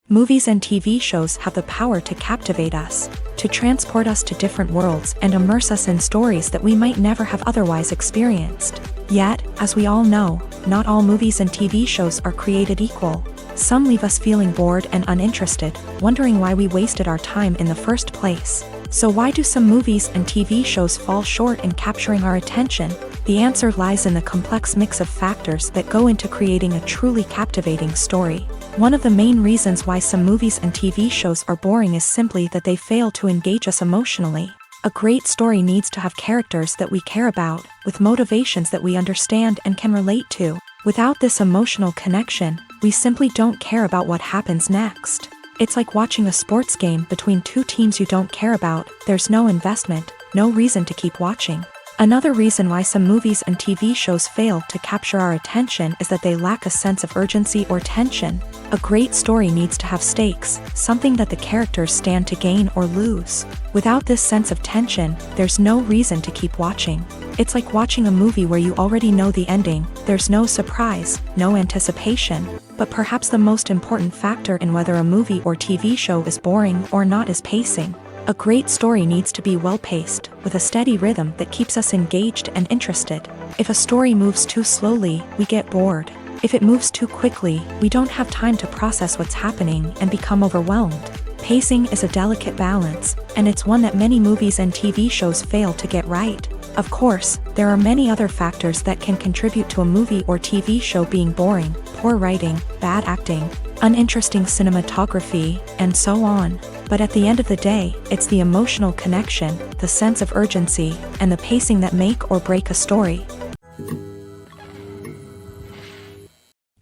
A: Movies and TV shows have the power to captivate us, to transport us to different worlds and immerse us in stories that we might never have otherwise experienced. Yet, as we all know, not all movies and TV shows are created equal. Some leave us feeling bored and uninterested, wondering why we wasted our time in the first place. So why do some movies and TV shows fall short in capturing our attention? The answer lies in the complex mix of factors that go into creating a truly captivating story. One of the main reasons why some movies and TV shows are boring is simply that they fail to engage us emotionally. A great story needs to have characters that we care about, with motivations that we understand and can relate to. Without this emotional connection, we simply don't care about what happens next. It's like watching a sports game between two teams you don't care about. There's no investment, no reason to keep watching. Another reason why some movies and TV shows fail to capture our attention is that they lack a sense of urgency or tension. A great story needs to have stakes, something that the characters stand to gain or lose. Without this sense of tension, there's no reason to keep watching. It's like watching a movie where you already know the ending. There's no surprise, no anticipation. But perhaps the most important factor in whether a movie or TV show is boring or not is pacing. A great story needs to be well-paced, with a steady rhythm that keeps us engaged and interested. If a story moves too slowly, we get bored. If it moves too quickly, we don't have time to process what's happening and become overwhelmed. Pacing is a delicate balance, and it's one that many movies and TV shows fail to get right. Of course, there are many other factors that can contribute to a movie or TV show being boring: poor writing, bad acting, uninteresting cinematography, and so on. But at the end of the day, it's the emotional connection, the sense of urgency, and the pacing that make or break a story.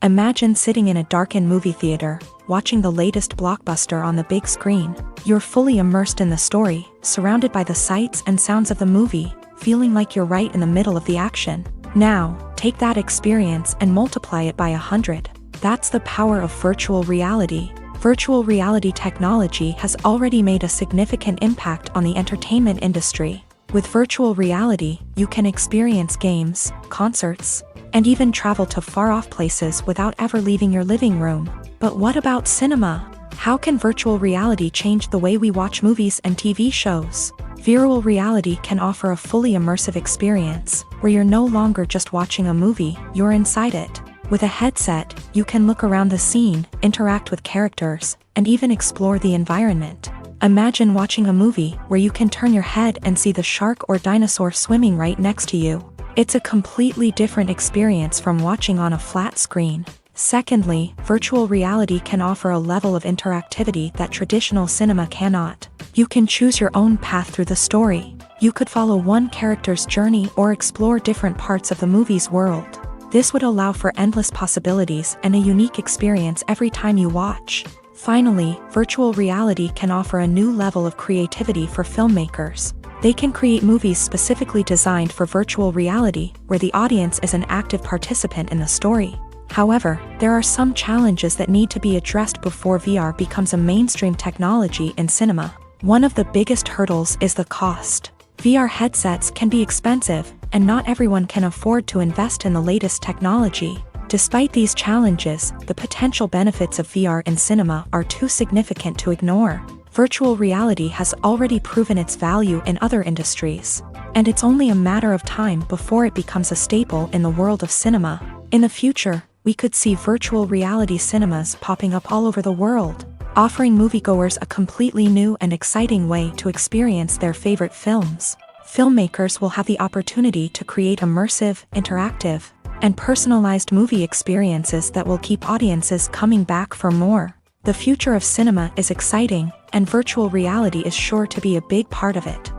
A: Imagine sitting in a darkened movie theater, watching the latest blockbuster on the big screen. You're fully immersed in the story, surrounded by the sights and sounds of the movie, feeling like you're right in the middle of the action. Now, take that experience and multiply it by 100. That's the power of virtual reality. Virtual reality technology has already made a significant impact on the entertainment industry. With virtual reality, you can experience games, concerts, and even travel to far-off places without ever leaving your living room. But what about cinema? How can virtual reality change the way we watch movies and TV shows? Virtual reality can offer a fully immersive experience, where you're no longer just watching a movie, you're inside it. With a headset, you can look around the scene, interact with characters, and even explore the environment. Imagine watching a movie where you can turn your head and see the shark or dinosaur swimming right next to you. It's a completely different experience from watching on a flat screen. Secondly, virtual reality can offer a level of interactivity that traditional cinema cannot. You can choose your own path through the story. You could follow one character's journey or explore different parts of the movie's world. This would allow for endless possibilities and a unique experience every time you watch. Finally, virtual reality can offer a new level of creativity for filmmakers. They can create movies specifically designed for virtual reality, where the audience is an active participant in the story. However, there are some challenges that need to be addressed before VR becomes a mainstream technology in cinema. One of the biggest hurdles is the cost. VR headsets can be expensive, and not everyone can afford to invest in the latest technology. Despite these challenges, the potential benefits of VR in cinema are too significant to ignore. Virtual reality has already proven its value in other industries, and it's only a matter of time before it becomes a staple in the world of cinema. In the future, we could see virtual reality cinemas popping up all over the world, offering moviegoers a completely new and exciting way to experience their favorite films. Filmmakers will have the opportunity to create immersive, interactive, and personalized movie experiences that will keep audiences coming back for more. The future of cinema is exciting, and virtual reality is sure to be a big part of it.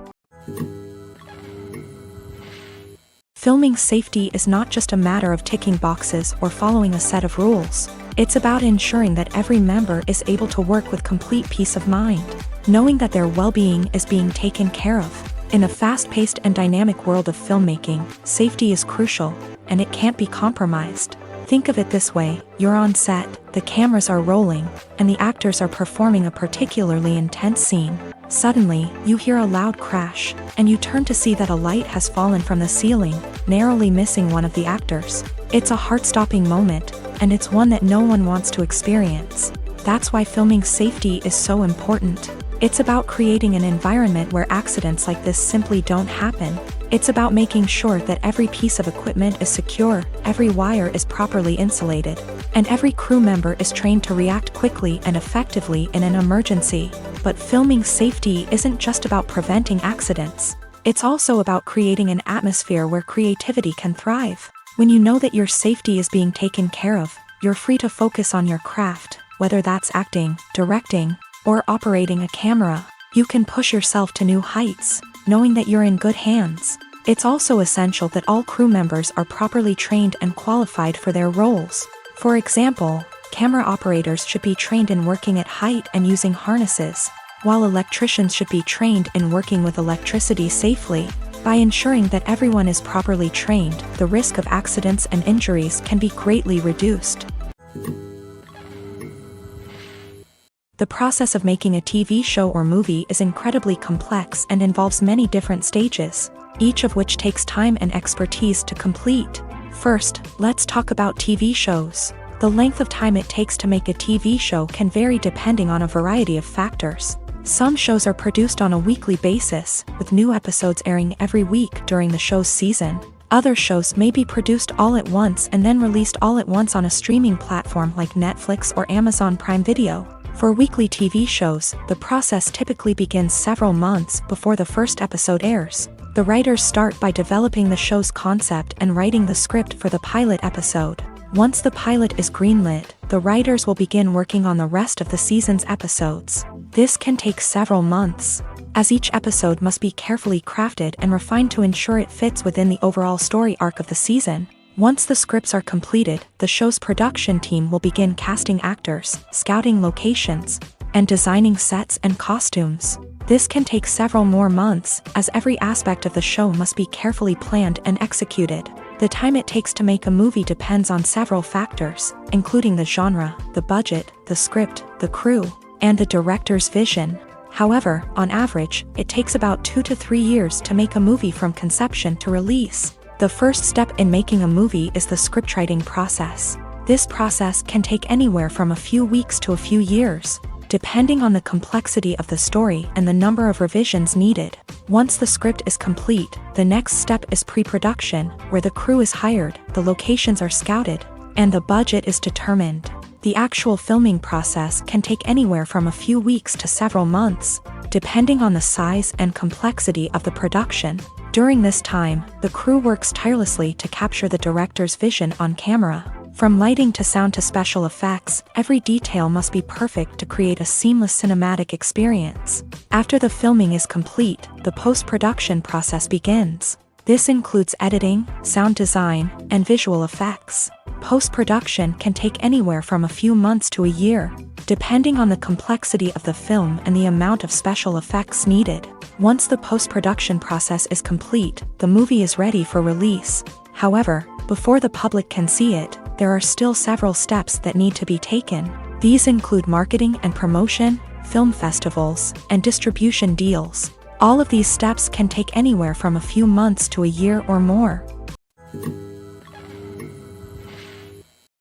A: Filming safety is not just a matter of ticking boxes or following a set of rules. It's about ensuring that every member is able to work with complete peace of mind, knowing that their well-being is being taken care of. In a fast-paced and dynamic world of filmmaking, safety is crucial, and it can't be compromised. Think of it this way: you're on set, the cameras are rolling, and the actors are performing a particularly intense scene. Suddenly, you hear a loud crash, and you turn to see that a light has fallen from the ceiling, narrowly missing one of the actors. It's a heart-stopping moment, and it's one that no one wants to experience. That's why filming safety is so important. It's about creating an environment where accidents like this simply don't happen. It's about making sure that every piece of equipment is secure, every wire is properly insulated, and every crew member is trained to react quickly and effectively in an emergency. But filming safety isn't just about preventing accidents. It's also about creating an atmosphere where creativity can thrive. When you know that your safety is being taken care of, you're free to focus on your craft, whether that's acting, directing, or operating a camera. You can push yourself to new heights, knowing that you're in good hands. It's also essential that all crew members are properly trained and qualified for their roles. For example, camera operators should be trained in working at height and using harnesses, while electricians should be trained in working with electricity safely. By ensuring that everyone is properly trained, the risk of accidents and injuries can be greatly reduced. The process of making a TV show or movie is incredibly complex and involves many different stages, each of which takes time and expertise to complete. First, let's talk about TV shows. The length of time it takes to make a TV show can vary depending on a variety of factors. Some shows are produced on a weekly basis, with new episodes airing every week during the show's season. Other shows may be produced all at once and then released all at once on a streaming platform like Netflix or Amazon Prime Video. For weekly TV shows, the process typically begins several months before the first episode airs. The writers start by developing the show's concept and writing the script for the pilot episode. Once the pilot is greenlit, the writers will begin working on the rest of the season's episodes. This can take several months, as each episode must be carefully crafted and refined to ensure it fits within the overall story arc of the season. Once the scripts are completed, the show's production team will begin casting actors, scouting locations, and designing sets and costumes. This can take several more months, as every aspect of the show must be carefully planned and executed. The time it takes to make a movie depends on several factors, including the genre, the budget, the script, the crew, and the director's vision. However, on average, it takes about 2 to 3 years to make a movie from conception to release. The first step in making a movie is the scriptwriting process. This process can take anywhere from a few weeks to a few years, depending on the complexity of the story and the number of revisions needed. Once the script is complete, the next step is pre-production, where the crew is hired, the locations are scouted, and the budget is determined. The actual filming process can take anywhere from a few weeks to several months, depending on the size and complexity of the production. During this time, the crew works tirelessly to capture the director's vision on camera. From lighting to sound to special effects, every detail must be perfect to create a seamless cinematic experience. After the filming is complete, the post-production process begins. This includes editing, sound design, and visual effects. Post-production can take anywhere from a few months to a year, depending on the complexity of the film and the amount of special effects needed. Once the post-production process is complete, the movie is ready for release. However, before the public can see it, there are still several steps that need to be taken. These include marketing and promotion, film festivals, and distribution deals. All of these steps can take anywhere from a few months to a year or more.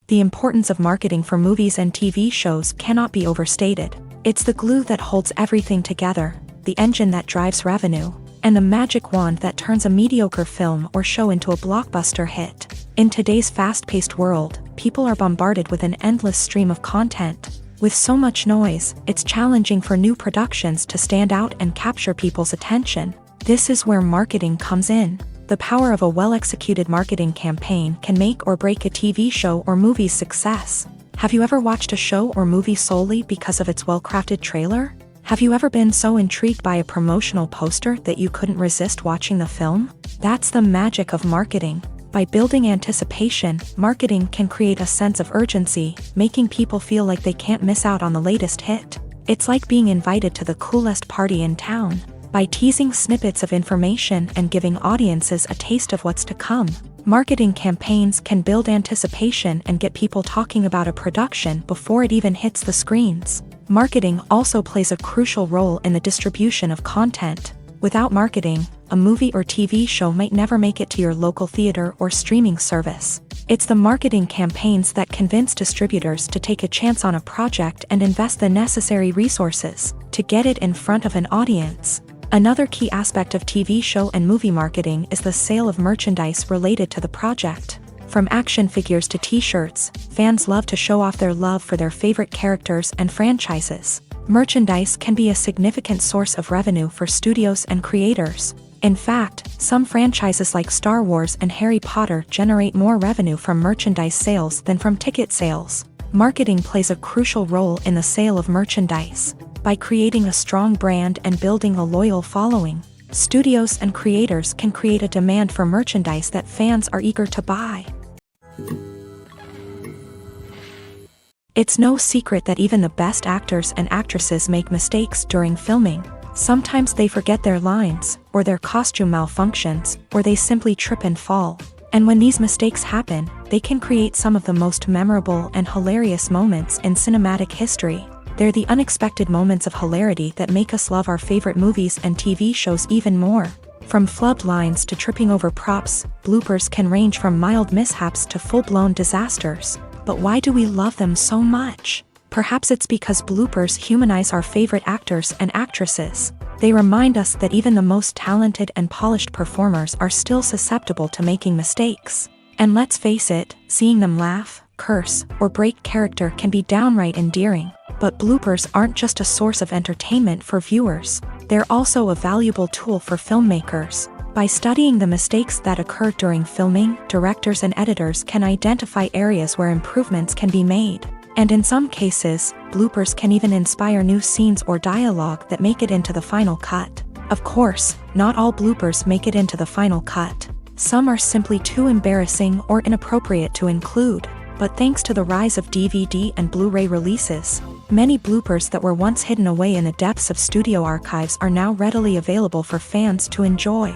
A: The importance of marketing for movies and TV shows cannot be overstated. It's the glue that holds everything together, the engine that drives revenue, and the magic wand that turns a mediocre film or show into a blockbuster hit. In today's fast-paced world, people are bombarded with an endless stream of content. With so much noise, it's challenging for new productions to stand out and capture people's attention. This is where marketing comes in. The power of a well-executed marketing campaign can make or break a TV show or movie's success. Have you ever watched a show or movie solely because of its well-crafted trailer? Have you ever been so intrigued by a promotional poster that you couldn't resist watching the film? That's the magic of marketing. By building anticipation, marketing can create a sense of urgency, making people feel like they can't miss out on the latest hit. It's like being invited to the coolest party in town. By teasing snippets of information and giving audiences a taste of what's to come, marketing campaigns can build anticipation and get people talking about a production before it even hits the screens. Marketing also plays a crucial role in the distribution of content. Without marketing, a movie or TV show might never make it to your local theater or streaming service. It's the marketing campaigns that convince distributors to take a chance on a project and invest the necessary resources to get it in front of an audience. Another key aspect of TV show and movie marketing is the sale of merchandise related to the project. From action figures to t-shirts, fans love to show off their love for their favorite characters and franchises. Merchandise can be a significant source of revenue for studios and creators. In fact, some franchises like Star Wars and Harry Potter generate more revenue from merchandise sales than from ticket sales. Marketing plays a crucial role in the sale of merchandise. By creating a strong brand and building a loyal following, studios and creators can create a demand for merchandise that fans are eager to buy. It's no secret that even the best actors and actresses make mistakes during filming. Sometimes they forget their lines, or their costume malfunctions, or they simply trip and fall. And when these mistakes happen, they can create some of the most memorable and hilarious moments in cinematic history. They're the unexpected moments of hilarity that make us love our favorite movies and TV shows even more. From flubbed lines to tripping over props, bloopers can range from mild mishaps to full-blown disasters. But why do we love them so much? Perhaps it's because bloopers humanize our favorite actors and actresses. They remind us that even the most talented and polished performers are still susceptible to making mistakes. And let's face it, seeing them laugh, curse, or break character can be downright endearing. But bloopers aren't just a source of entertainment for viewers. They're also a valuable tool for filmmakers. By studying the mistakes that occur during filming, directors and editors can identify areas where improvements can be made. And in some cases, bloopers can even inspire new scenes or dialogue that make it into the final cut. Of course, not all bloopers make it into the final cut. Some are simply too embarrassing or inappropriate to include. But thanks to the rise of DVD and Blu-ray releases, many bloopers that were once hidden away in the depths of studio archives are now readily available for fans to enjoy.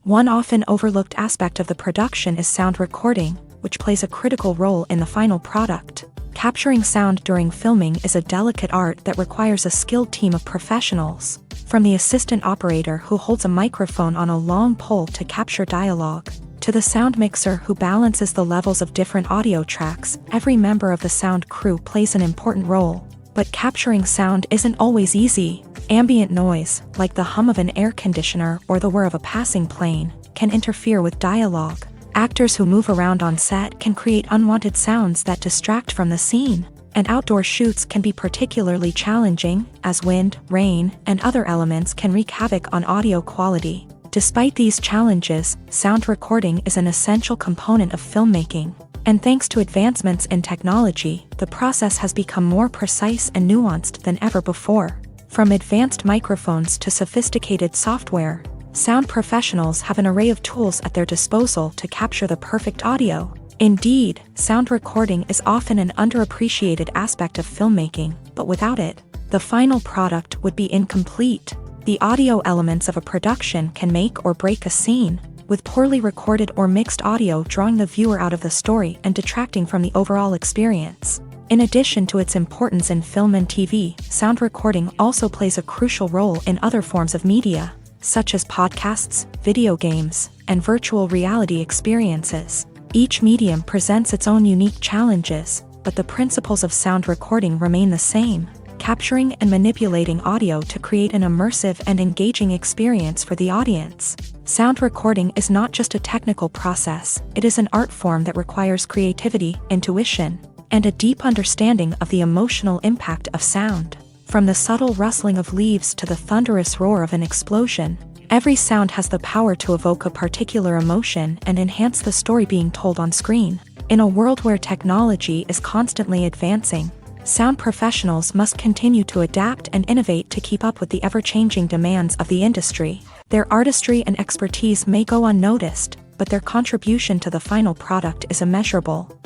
A: One often overlooked aspect of the production is sound recording, which plays a critical role in the final product. Capturing sound during filming is a delicate art that requires a skilled team of professionals. From the assistant operator who holds a microphone on a long pole to capture dialogue, to the sound mixer who balances the levels of different audio tracks, every member of the sound crew plays an important role. But capturing sound isn't always easy. Ambient noise, like the hum of an air conditioner or the whir of a passing plane, can interfere with dialogue. Actors who move around on set can create unwanted sounds that distract from the scene. And outdoor shoots can be particularly challenging, as wind, rain, and other elements can wreak havoc on audio quality. Despite these challenges, sound recording is an essential component of filmmaking. And thanks to advancements in technology, the process has become more precise and nuanced than ever before. From advanced microphones to sophisticated software, sound professionals have an array of tools at their disposal to capture the perfect audio. Indeed, sound recording is often an underappreciated aspect of filmmaking, but without it, the final product would be incomplete. The audio elements of a production can make or break a scene, with poorly recorded or mixed audio drawing the viewer out of the story and detracting from the overall experience. In addition to its importance in film and TV, sound recording also plays a crucial role in other forms of media, such as podcasts, video games, and virtual reality experiences. Each medium presents its own unique challenges, but the principles of sound recording remain the same, capturing and manipulating audio to create an immersive and engaging experience for the audience. Sound recording is not just a technical process, it is an art form that requires creativity, intuition, and a deep understanding of the emotional impact of sound. From the subtle rustling of leaves to the thunderous roar of an explosion, every sound has the power to evoke a particular emotion and enhance the story being told on screen. In a world where technology is constantly advancing, sound professionals must continue to adapt and innovate to keep up with the ever-changing demands of the industry. Their artistry and expertise may go unnoticed, but their contribution to the final product is immeasurable.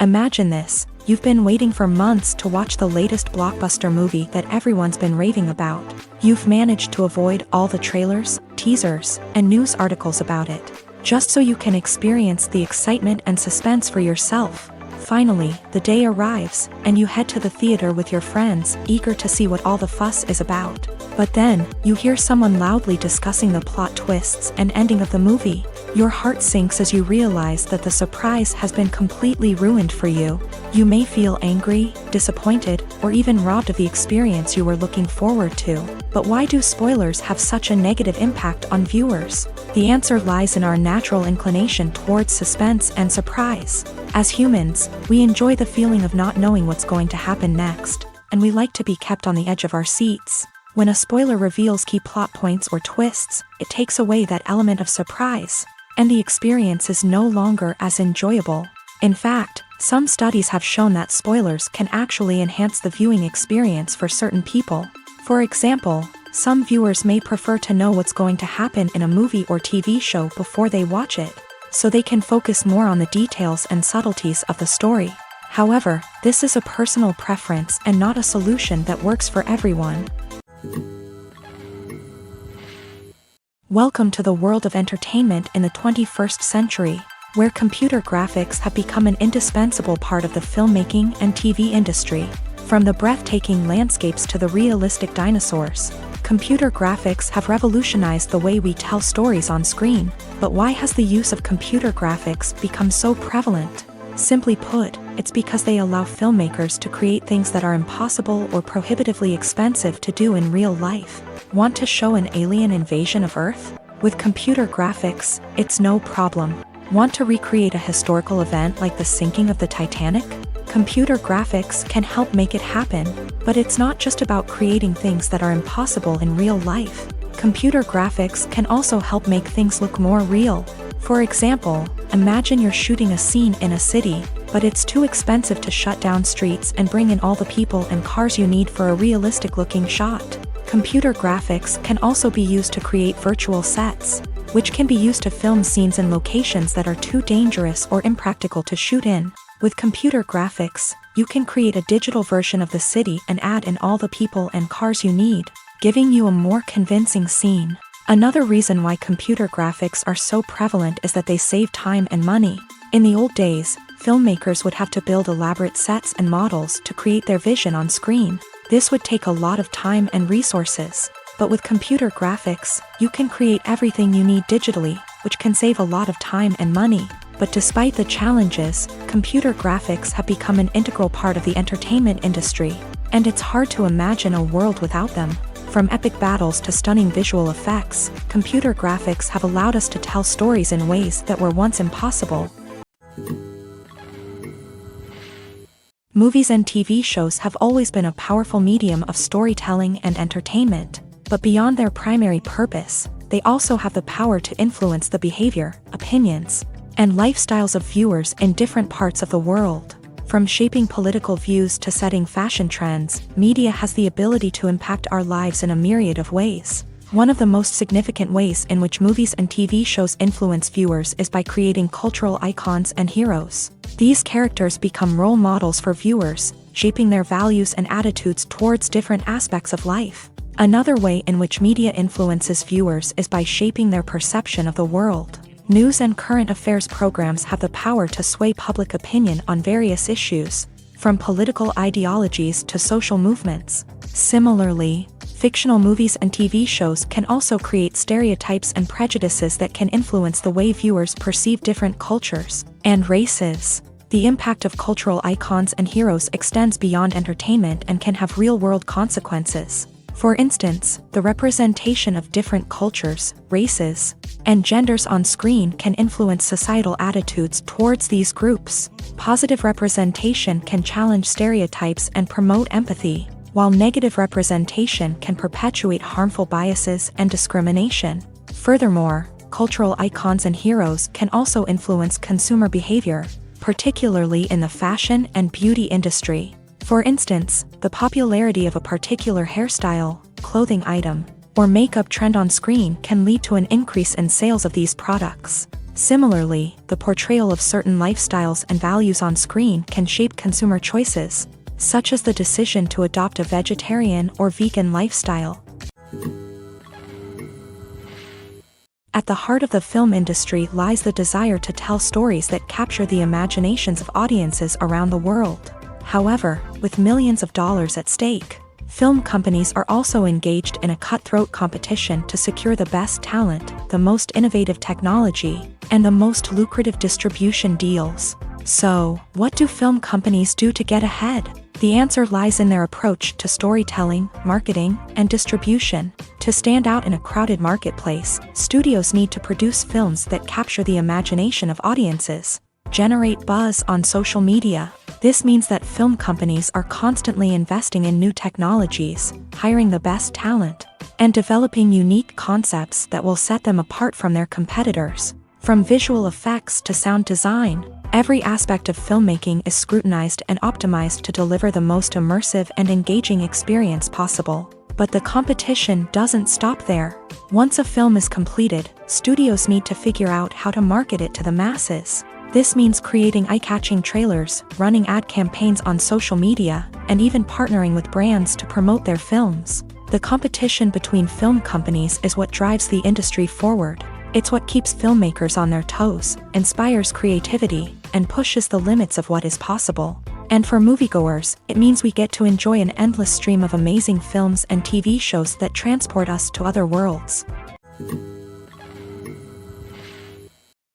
A: Imagine this. You've been waiting for months to watch the latest blockbuster movie that everyone's been raving about. You've managed to avoid all the trailers, teasers, and news articles about it, just so you can experience the excitement and suspense for yourself. Finally, the day arrives, and you head to the theater with your friends, eager to see what all the fuss is about. But then, you hear someone loudly discussing the plot twists and ending of the movie. Your heart sinks as you realize that the surprise has been completely ruined for you. You may feel angry, disappointed, or even robbed of the experience you were looking forward to. But why do spoilers have such a negative impact on viewers? The answer lies in our natural inclination towards suspense and surprise. As humans, we enjoy the feeling of not knowing what's going to happen next, and we like to be kept on the edge of our seats. When a spoiler reveals key plot points or twists, it takes away that element of surprise, and the experience is no longer as enjoyable. In fact, some studies have shown that spoilers can actually enhance the viewing experience for certain people. For example, some viewers may prefer to know what's going to happen in a movie or TV show before they watch it, so they can focus more on the details and subtleties of the story. However, this is a personal preference and not a solution that works for everyone. Welcome to the world of entertainment in the 21st century, where computer graphics have become an indispensable part of the filmmaking and TV industry. From the breathtaking landscapes to the realistic dinosaurs, computer graphics have revolutionized the way we tell stories on screen. But why has the use of computer graphics become so prevalent? Simply put, it's because they allow filmmakers to create things that are impossible or prohibitively expensive to do in real life. Want to show an alien invasion of Earth? With computer graphics, it's no problem. Want to recreate a historical event like the sinking of the Titanic? Computer graphics can help make it happen, but it's not just about creating things that are impossible in real life. Computer graphics can also help make things look more real. For example, imagine you're shooting a scene in a city, but it's too expensive to shut down streets and bring in all the people and cars you need for a realistic-looking shot. Computer graphics can also be used to create virtual sets, which can be used to film scenes in locations that are too dangerous or impractical to shoot in. With computer graphics, you can create a digital version of the city and add in all the people and cars you need, giving you a more convincing scene. Another reason why computer graphics are so prevalent is that they save time and money. In the old days, filmmakers would have to build elaborate sets and models to create their vision on screen. This would take a lot of time and resources. But with computer graphics, you can create everything you need digitally, which can save a lot of time and money. But despite the challenges, computer graphics have become an integral part of the entertainment industry, and it's hard to imagine a world without them. From epic battles to stunning visual effects, computer graphics have allowed us to tell stories in ways that were once impossible. Movies and TV shows have always been a powerful medium of storytelling and entertainment, but beyond their primary purpose, they also have the power to influence the behavior, opinions, and lifestyles of viewers in different parts of the world. From shaping political views to setting fashion trends, media has the ability to impact our lives in a myriad of ways. One of the most significant ways in which movies and TV shows influence viewers is by creating cultural icons and heroes. These characters become role models for viewers, shaping their values and attitudes towards different aspects of life. Another way in which media influences viewers is by shaping their perception of the world. News and current affairs programs have the power to sway public opinion on various issues, from political ideologies to social movements. Similarly, fictional movies and TV shows can also create stereotypes and prejudices that can influence the way viewers perceive different cultures and races. The impact of cultural icons and heroes extends beyond entertainment and can have real-world consequences. For instance, the representation of different cultures, races, and genders on screen can influence societal attitudes towards these groups. Positive representation can challenge stereotypes and promote empathy, while negative representation can perpetuate harmful biases and discrimination. Furthermore, cultural icons and heroes can also influence consumer behavior, particularly in the fashion and beauty industry. For instance, the popularity of a particular hairstyle, clothing item, or makeup trend on screen can lead to an increase in sales of these products. Similarly, the portrayal of certain lifestyles and values on screen can shape consumer choices, such as the decision to adopt a vegetarian or vegan lifestyle. At the heart of the film industry lies the desire to tell stories that capture the imaginations of audiences around the world. However, with millions of dollars at stake, film companies are also engaged in a cutthroat competition to secure the best talent, the most innovative technology, and the most lucrative distribution deals. So, what do film companies do to get ahead? The answer lies in their approach to storytelling, marketing, and distribution. To stand out in a crowded marketplace, studios need to produce films that capture the imagination of audiences, generate buzz on social media. This means that film companies are constantly investing in new technologies, hiring the best talent, and developing unique concepts that will set them apart from their competitors. From visual effects to sound design, every aspect of filmmaking is scrutinized and optimized to deliver the most immersive and engaging experience possible. But the competition doesn't stop there. Once a film is completed, studios need to figure out how to market it to the masses. This means creating eye-catching trailers, running ad campaigns on social media, and even partnering with brands to promote their films. The competition between film companies is what drives the industry forward. It's what keeps filmmakers on their toes, inspires creativity, and pushes the limits of what is possible. And for moviegoers, it means we get to enjoy an endless stream of amazing films and TV shows that transport us to other worlds.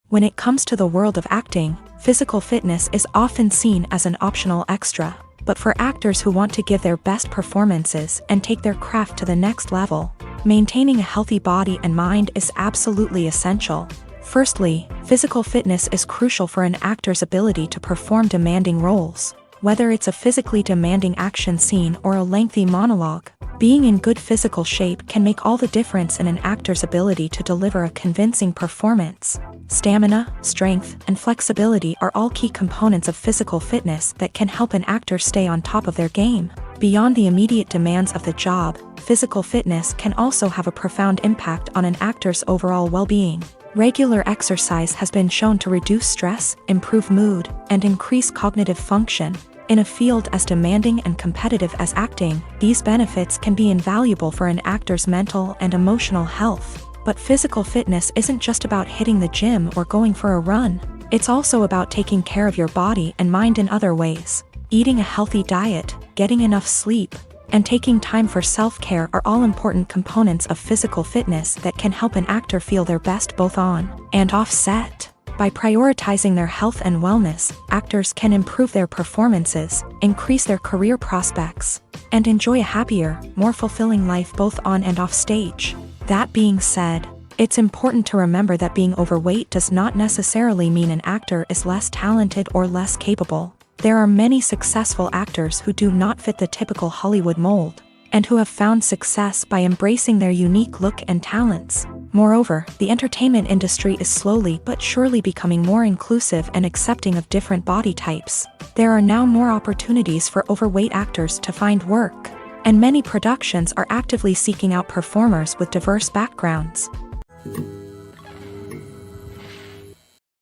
A: When it comes to the world of acting, Physical fitness is often seen as an optional extra, but for actors who want to give their best performances and take their craft to the next level, maintaining a healthy body and mind is absolutely essential. Firstly, physical fitness is crucial for an actor's ability to perform demanding roles. Whether it's a physically demanding action scene or a lengthy monologue, being in good physical shape can make all the difference in an actor's ability to deliver a convincing performance. Stamina, strength, and flexibility are all key components of physical fitness that can help an actor stay on top of their game. Beyond the immediate demands of the job, physical fitness can also have a profound impact on an actor's overall well-being. Regular exercise has been shown to reduce stress, improve mood, and increase cognitive function. In a field as demanding and competitive as acting, these benefits can be invaluable for an actor's mental and emotional health. But physical fitness isn't just about hitting the gym or going for a run. It's also about taking care of your body and mind in other ways. Eating a healthy diet, getting enough sleep, and taking time for self-care are all important components of physical fitness that can help an actor feel their best both on and off set. By prioritizing their health and wellness, actors can improve their performances, increase their career prospects, and enjoy a happier, more fulfilling life both on and off stage. That being said, it's important to remember that being overweight does not necessarily mean an actor is less talented or less capable. There are many successful actors who do not fit the typical Hollywood mold, and who have found success by embracing their unique look and talents. Moreover, the entertainment industry is slowly but surely becoming more inclusive and accepting of different body types. There are now more opportunities for overweight actors to find work, and many productions are actively seeking out performers with diverse backgrounds.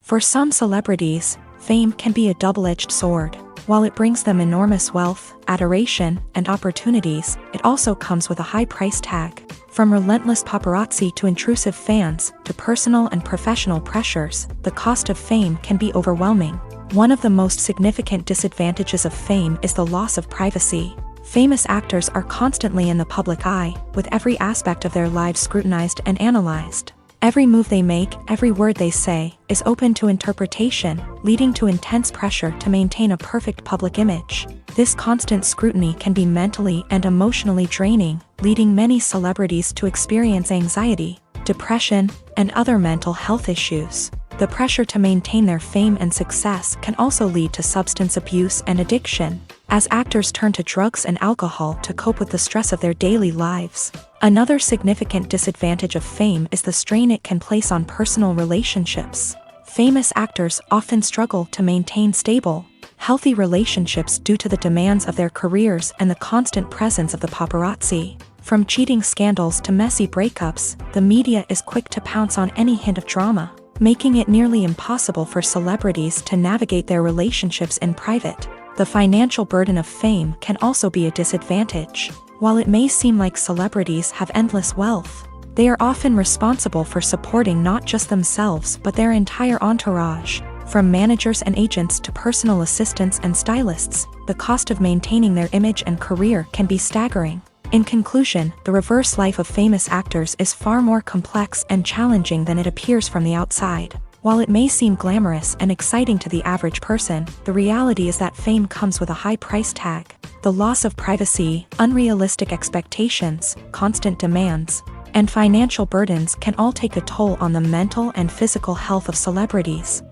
A: For some celebrities, fame can be a double-edged sword. While it brings them enormous wealth, adoration, and opportunities, it also comes with a high price tag. From relentless paparazzi to intrusive fans, to personal and professional pressures, the cost of fame can be overwhelming. One of the most significant disadvantages of fame is the loss of privacy. Famous actors are constantly in the public eye, with every aspect of their lives scrutinized and analyzed. Every move they make, every word they say, is open to interpretation, leading to intense pressure to maintain a perfect public image. This constant scrutiny can be mentally and emotionally draining, leading many celebrities to experience anxiety, depression, and other mental health issues. The pressure to maintain their fame and success can also lead to substance abuse and addiction, as actors turn to drugs and alcohol to cope with the stress of their daily lives. Another significant disadvantage of fame is the strain it can place on personal relationships. Famous actors often struggle to maintain stable, healthy relationships due to the demands of their careers and the constant presence of the paparazzi. From cheating scandals to messy breakups, the media is quick to pounce on any hint of drama, making it nearly impossible for celebrities to navigate their relationships in private. The financial burden of fame can also be a disadvantage. While it may seem like celebrities have endless wealth, they are often responsible for supporting not just themselves but their entire entourage. From managers and agents to personal assistants and stylists, the cost of maintaining their image and career can be staggering. In conclusion, the reverse life of famous actors is far more complex and challenging than it appears from the outside. While it may seem glamorous and exciting to the average person, the reality is that fame comes with a high price tag. The loss of privacy, unrealistic expectations, constant demands, and financial burdens can all take a toll on the mental and physical health of celebrities.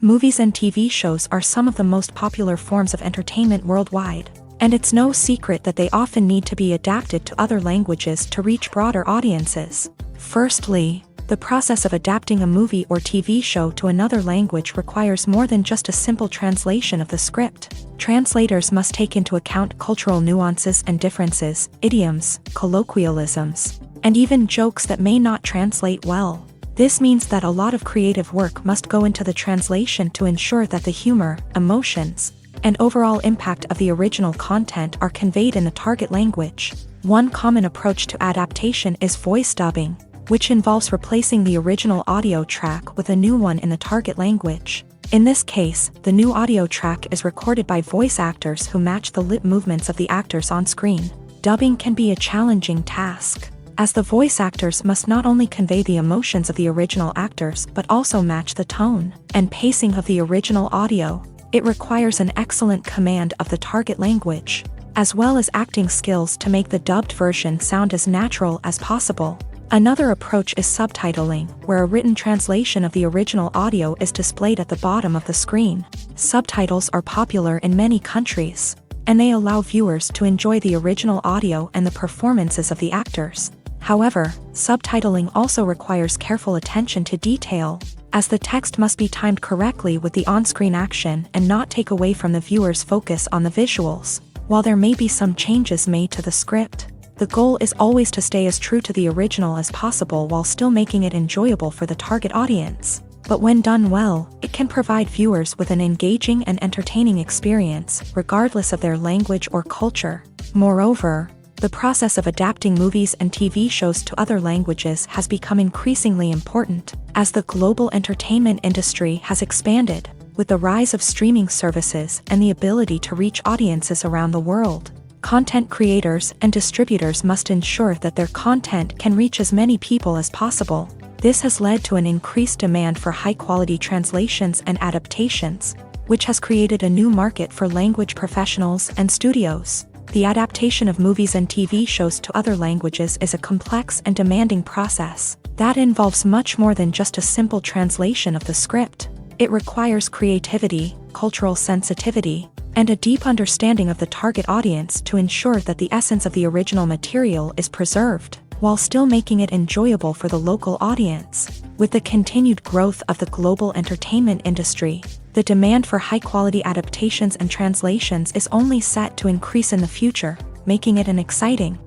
A: Movies and TV shows are some of the most popular forms of entertainment worldwide, and it's no secret that they often need to be adapted to other languages to reach broader audiences. Firstly, the process of adapting a movie or TV show to another language requires more than just a simple translation of the script. Translators must take into account cultural nuances and differences, idioms, colloquialisms, and even jokes that may not translate well. This means that a lot of creative work must go into the translation to ensure that the humor, emotions, and overall impact of the original content are conveyed in the target language. One common approach to adaptation is voice dubbing, which involves replacing the original audio track with a new one in the target language. In this case, the new audio track is recorded by voice actors who match the lip movements of the actors on screen. Dubbing can be a challenging task. as the voice actors must not only convey the emotions of the original actors but also match the tone and pacing of the original audio. It requires an excellent command of the target language, as well as acting skills to make the dubbed version sound as natural as possible. Another approach is subtitling, where a written translation of the original audio is displayed at the bottom of the screen. Subtitles are popular in many countries, and they allow viewers to enjoy the original audio and the performances of the actors. However, subtitling also requires careful attention to detail, as the text must be timed correctly with the on-screen action and not take away from the viewer's focus on the visuals. While there may be some changes made to the script, the goal is always to stay as true to the original as possible while still making it enjoyable for the target audience. But when done well, it can provide viewers with an engaging and entertaining experience, regardless of their language or culture. Moreover, the process of adapting movies and TV shows to other languages has become increasingly important, as the global entertainment industry has expanded, with the rise of streaming services and the ability to reach audiences around the world. Content creators and distributors must ensure that their content can reach as many people as possible. This has led to an increased demand for high-quality translations and adaptations, which has created a new market for language professionals and studios. The adaptation of movies and TV shows to other languages is a complex and demanding process that involves much more than just a simple translation of the script. It requires creativity, cultural sensitivity, and a deep understanding of the target audience to ensure that the essence of the original material is preserved, while still making it enjoyable for the local audience. With the continued growth of the global entertainment industry, the demand for high-quality adaptations and translations is only set to increase in the future, making it an exciting.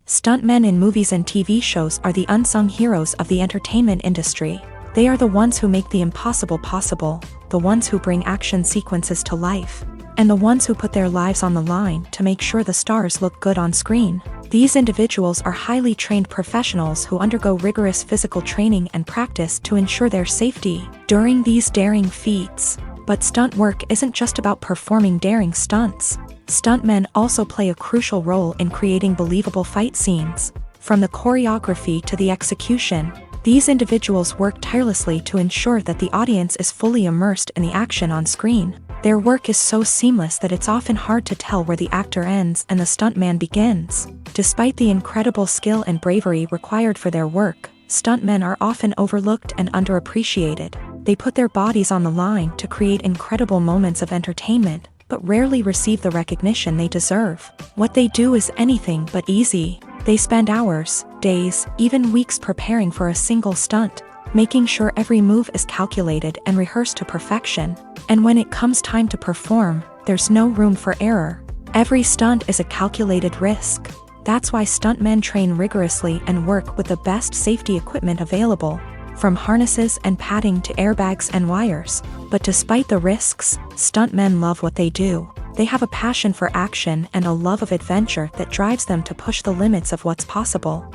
A: Stuntmen in movies and TV shows are the unsung heroes of the entertainment industry. They are the ones who make the impossible possible, the ones who bring action sequences to life, and the ones who put their lives on the line to make sure the stars look good on screen. These individuals are highly trained professionals who undergo rigorous physical training and practice to ensure their safety during these daring feats. But stunt work isn't just about performing daring stunts. Stuntmen also play a crucial role in creating believable fight scenes. From the choreography to the execution, these individuals work tirelessly to ensure that the audience is fully immersed in the action on screen. Their work is so seamless that it's often hard to tell where the actor ends and the stuntman begins. Despite the incredible skill and bravery required for their work, stuntmen are often overlooked and underappreciated. They put their bodies on the line to create incredible moments of entertainment, but rarely receive the recognition they deserve. What they do is anything but easy. They spend hours, days, even weeks preparing for a single stunt, making sure every move is calculated and rehearsed to perfection. And when it comes time to perform, there's no room for error. Every stunt is a calculated risk. That's why stuntmen train rigorously and work with the best safety equipment available, from harnesses and padding to airbags and wires. But despite the risks, stuntmen love what they do. They have a passion for action and a love of adventure that drives them to push the limits of what's possible.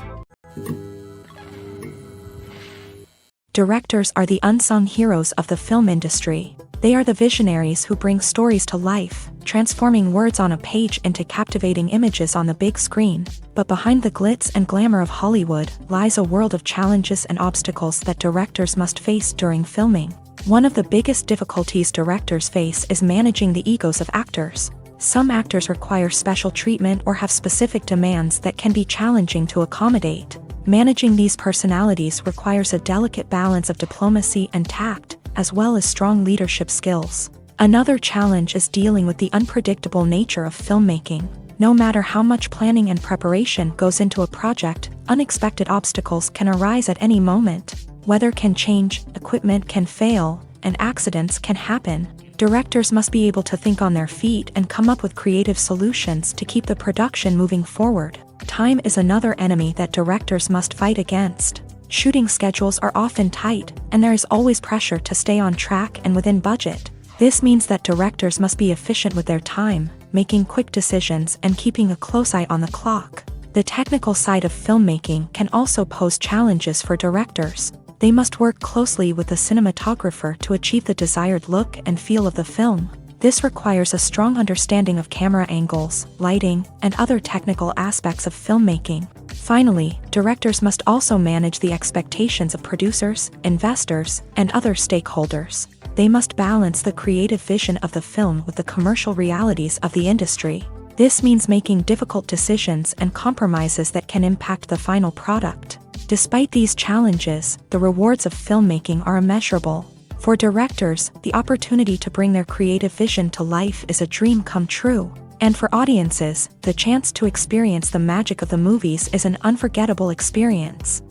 A: Directors are the unsung heroes of the film industry. They are the visionaries who bring stories to life, transforming words on a page into captivating images on the big screen. But behind the glitz and glamour of Hollywood lies a world of challenges and obstacles that directors must face during filming. One of the biggest difficulties directors face is managing the egos of actors. Some actors require special treatment or have specific demands that can be challenging to accommodate. Managing these personalities requires a delicate balance of diplomacy and tact, as well as strong leadership skills. Another challenge is dealing with the unpredictable nature of filmmaking. No matter how much planning and preparation goes into a project, unexpected obstacles can arise at any moment. Weather can change, equipment can fail, and accidents can happen. Directors must be able to think on their feet and come up with creative solutions to keep the production moving forward. Time is another enemy that directors must fight against. Shooting schedules are often tight, and there is always pressure to stay on track and within budget. This means that directors must be efficient with their time, making quick decisions and keeping a close eye on the clock. The technical side of filmmaking can also pose challenges for directors. They must work closely with the cinematographer to achieve the desired look and feel of the film. This requires a strong understanding of camera angles, lighting, and other technical aspects of filmmaking. Finally, directors must also manage the expectations of producers, investors, and other stakeholders. They must balance the creative vision of the film with the commercial realities of the industry. This means making difficult decisions and compromises that can impact the final product. Despite these challenges, the rewards of filmmaking are immeasurable. For directors, the opportunity to bring their creative vision to life is a dream come true. And for audiences, the chance to experience the magic of the movies is an unforgettable experience.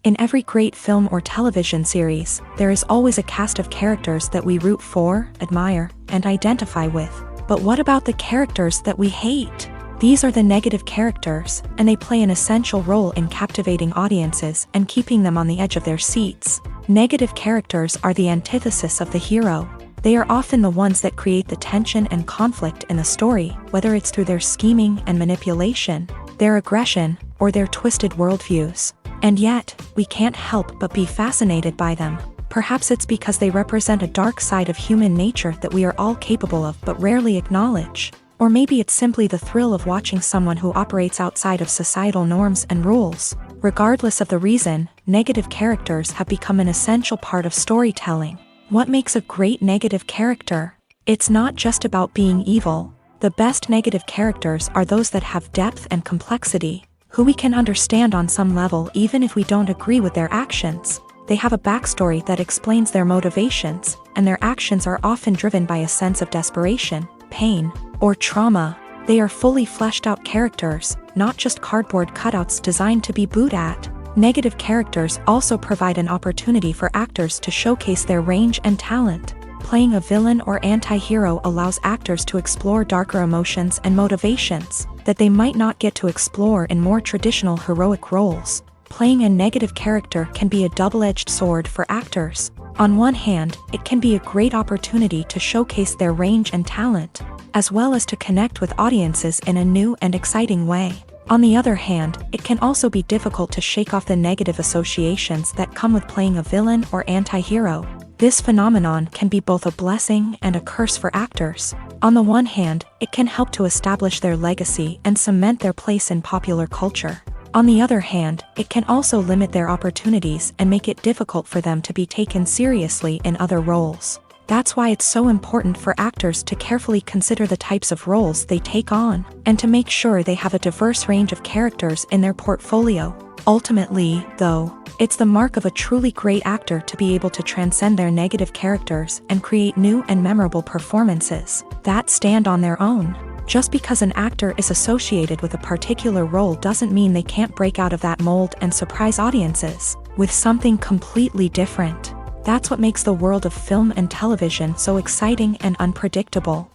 A: In every great film or television series, there is always a cast of characters that we root for, admire, and identify with. But what about the characters that we hate? These are the negative characters, and they play an essential role in captivating audiences and keeping them on the edge of their seats. Negative characters are the antithesis of the hero. They are often the ones that create the tension and conflict in the story, whether it's through their scheming and manipulation, their aggression, or their twisted worldviews. And yet, we can't help but be fascinated by them. Perhaps it's because they represent a dark side of human nature that we are all capable of but rarely acknowledge. Or maybe it's simply the thrill of watching someone who operates outside of societal norms and rules. Regardless of the reason, negative characters have become an essential part of storytelling. What makes a great negative character? It's not just about being evil. The best negative characters are those that have depth and complexity, who we can understand on some level even if we don't agree with their actions. They have a backstory that explains their motivations, and their actions are often driven by a sense of desperation, pain, or trauma. They are fully fleshed out characters, not just cardboard cutouts designed to be booed at. Negative characters also provide an opportunity for actors to showcase their range and talent. Playing a villain or anti-hero allows actors to explore darker emotions and motivations that they might not get to explore in more traditional heroic roles. Playing a negative character can be a double-edged sword for actors. On one hand, it can be a great opportunity to showcase their range and talent, as well as to connect with audiences in a new and exciting way. On the other hand, it can also be difficult to shake off the negative associations that come with playing a villain or anti-hero. This phenomenon can be both a blessing and a curse for actors. On the one hand, it can help to establish their legacy and cement their place in popular culture. On the other hand, it can also limit their opportunities and make it difficult for them to be taken seriously in other roles. That's why it's so important for actors to carefully consider the types of roles they take on, and to make sure they have a diverse range of characters in their portfolio. Ultimately, though, it's the mark of a truly great actor to be able to transcend their negative characters and create new and memorable performances that stand on their own. Just because an actor is associated with a particular role doesn't mean they can't break out of that mold and surprise audiences with something completely different. That's what makes the world of film and television so exciting and unpredictable.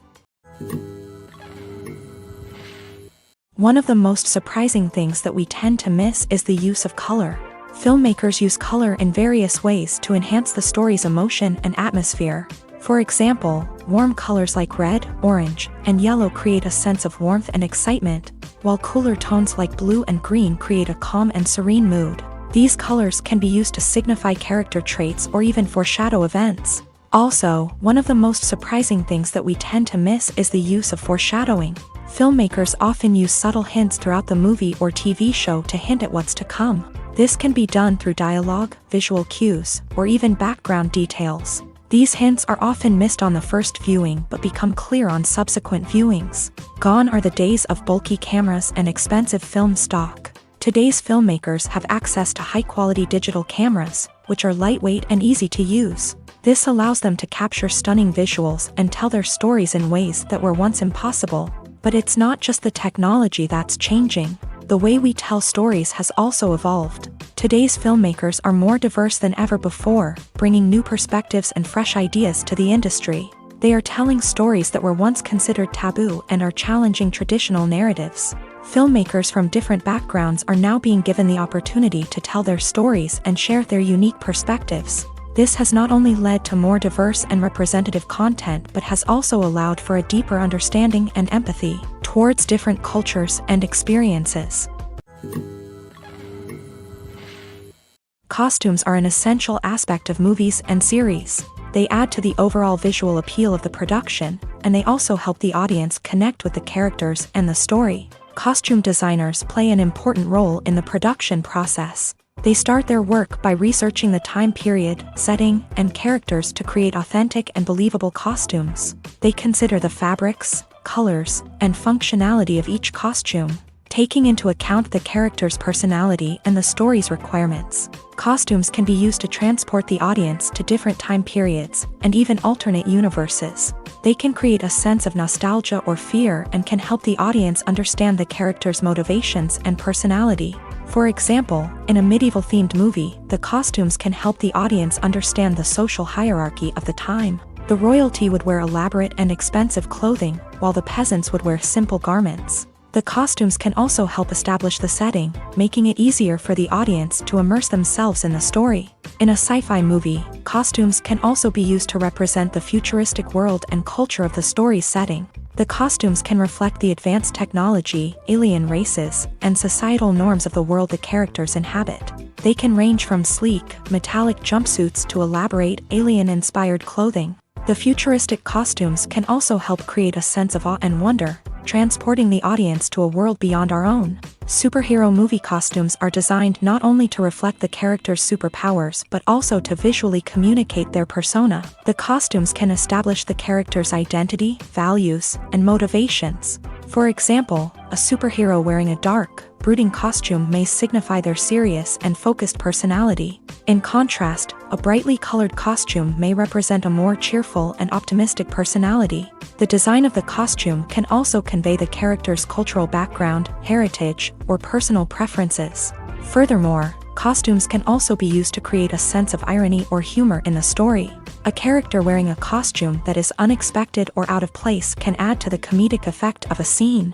A: One of the most surprising things that we tend to miss is the use of color. Filmmakers use color in various ways to enhance the story's emotion and atmosphere. For example, warm colors like red, orange, and yellow create a sense of warmth and excitement, while cooler tones like blue and green create a calm and serene mood. These colors can be used to signify character traits or even foreshadow events. Also, one of the most surprising things that we tend to miss is the use of foreshadowing. Filmmakers often use subtle hints throughout the movie or TV show to hint at what's to come. This can be done through dialogue, visual cues, or even background details. These hints are often missed on the first viewing but become clear on subsequent viewings. Gone are the days of bulky cameras and expensive film stock. Today's filmmakers have access to high-quality digital cameras, which are lightweight and easy to use. This allows them to capture stunning visuals and tell their stories in ways that were once impossible. But it's not just the technology that's changing. The way we tell stories has also evolved. Today's filmmakers are more diverse than ever before, bringing new perspectives and fresh ideas to the industry. They are telling stories that were once considered taboo and are challenging traditional narratives. Filmmakers from different backgrounds are now being given the opportunity to tell their stories and share their unique perspectives. This has not only led to more diverse and representative content but has also allowed for a deeper understanding and empathy towards different cultures and experiences. Costumes are an essential aspect of movies and series. They add to the overall visual appeal of the production, and they also help the audience connect with the characters and the story. Costume designers play an important role in the production process. They start their work by researching the time period, setting, and characters to create authentic and believable costumes. They consider the fabrics, colors, and functionality of each costume, taking into account the character's personality and the story's requirements. Costumes can be used to transport the audience to different time periods and even alternate universes. They can create a sense of nostalgia or fear and can help the audience understand the character's motivations and personality. For example, in a medieval-themed movie, the costumes can help the audience understand the social hierarchy of the time. The royalty would wear elaborate and expensive clothing, while the peasants would wear simple garments. The costumes can also help establish the setting, making it easier for the audience to immerse themselves in the story. In a sci-fi movie, costumes can also be used to represent the futuristic world and culture of the story's setting. The costumes can reflect the advanced technology, alien races, and societal norms of the world the characters inhabit. They can range from sleek, metallic jumpsuits to elaborate, alien-inspired clothing. The futuristic costumes can also help create a sense of awe and wonder, transporting the audience to a world beyond our own. Superhero movie costumes are designed not only to reflect the character's superpowers but also to visually communicate their persona. The costumes can establish the character's identity, values, and motivations. For example, a superhero wearing a dark, brooding costume may signify their serious and focused personality. In contrast, a brightly colored costume may represent a more cheerful and optimistic personality. The design of the costume can also convey the character's cultural background, heritage, or personal preferences. Furthermore, costumes can also be used to create a sense of irony or humor in the story. A character wearing a costume that is unexpected or out of place can add to the comedic effect of a scene.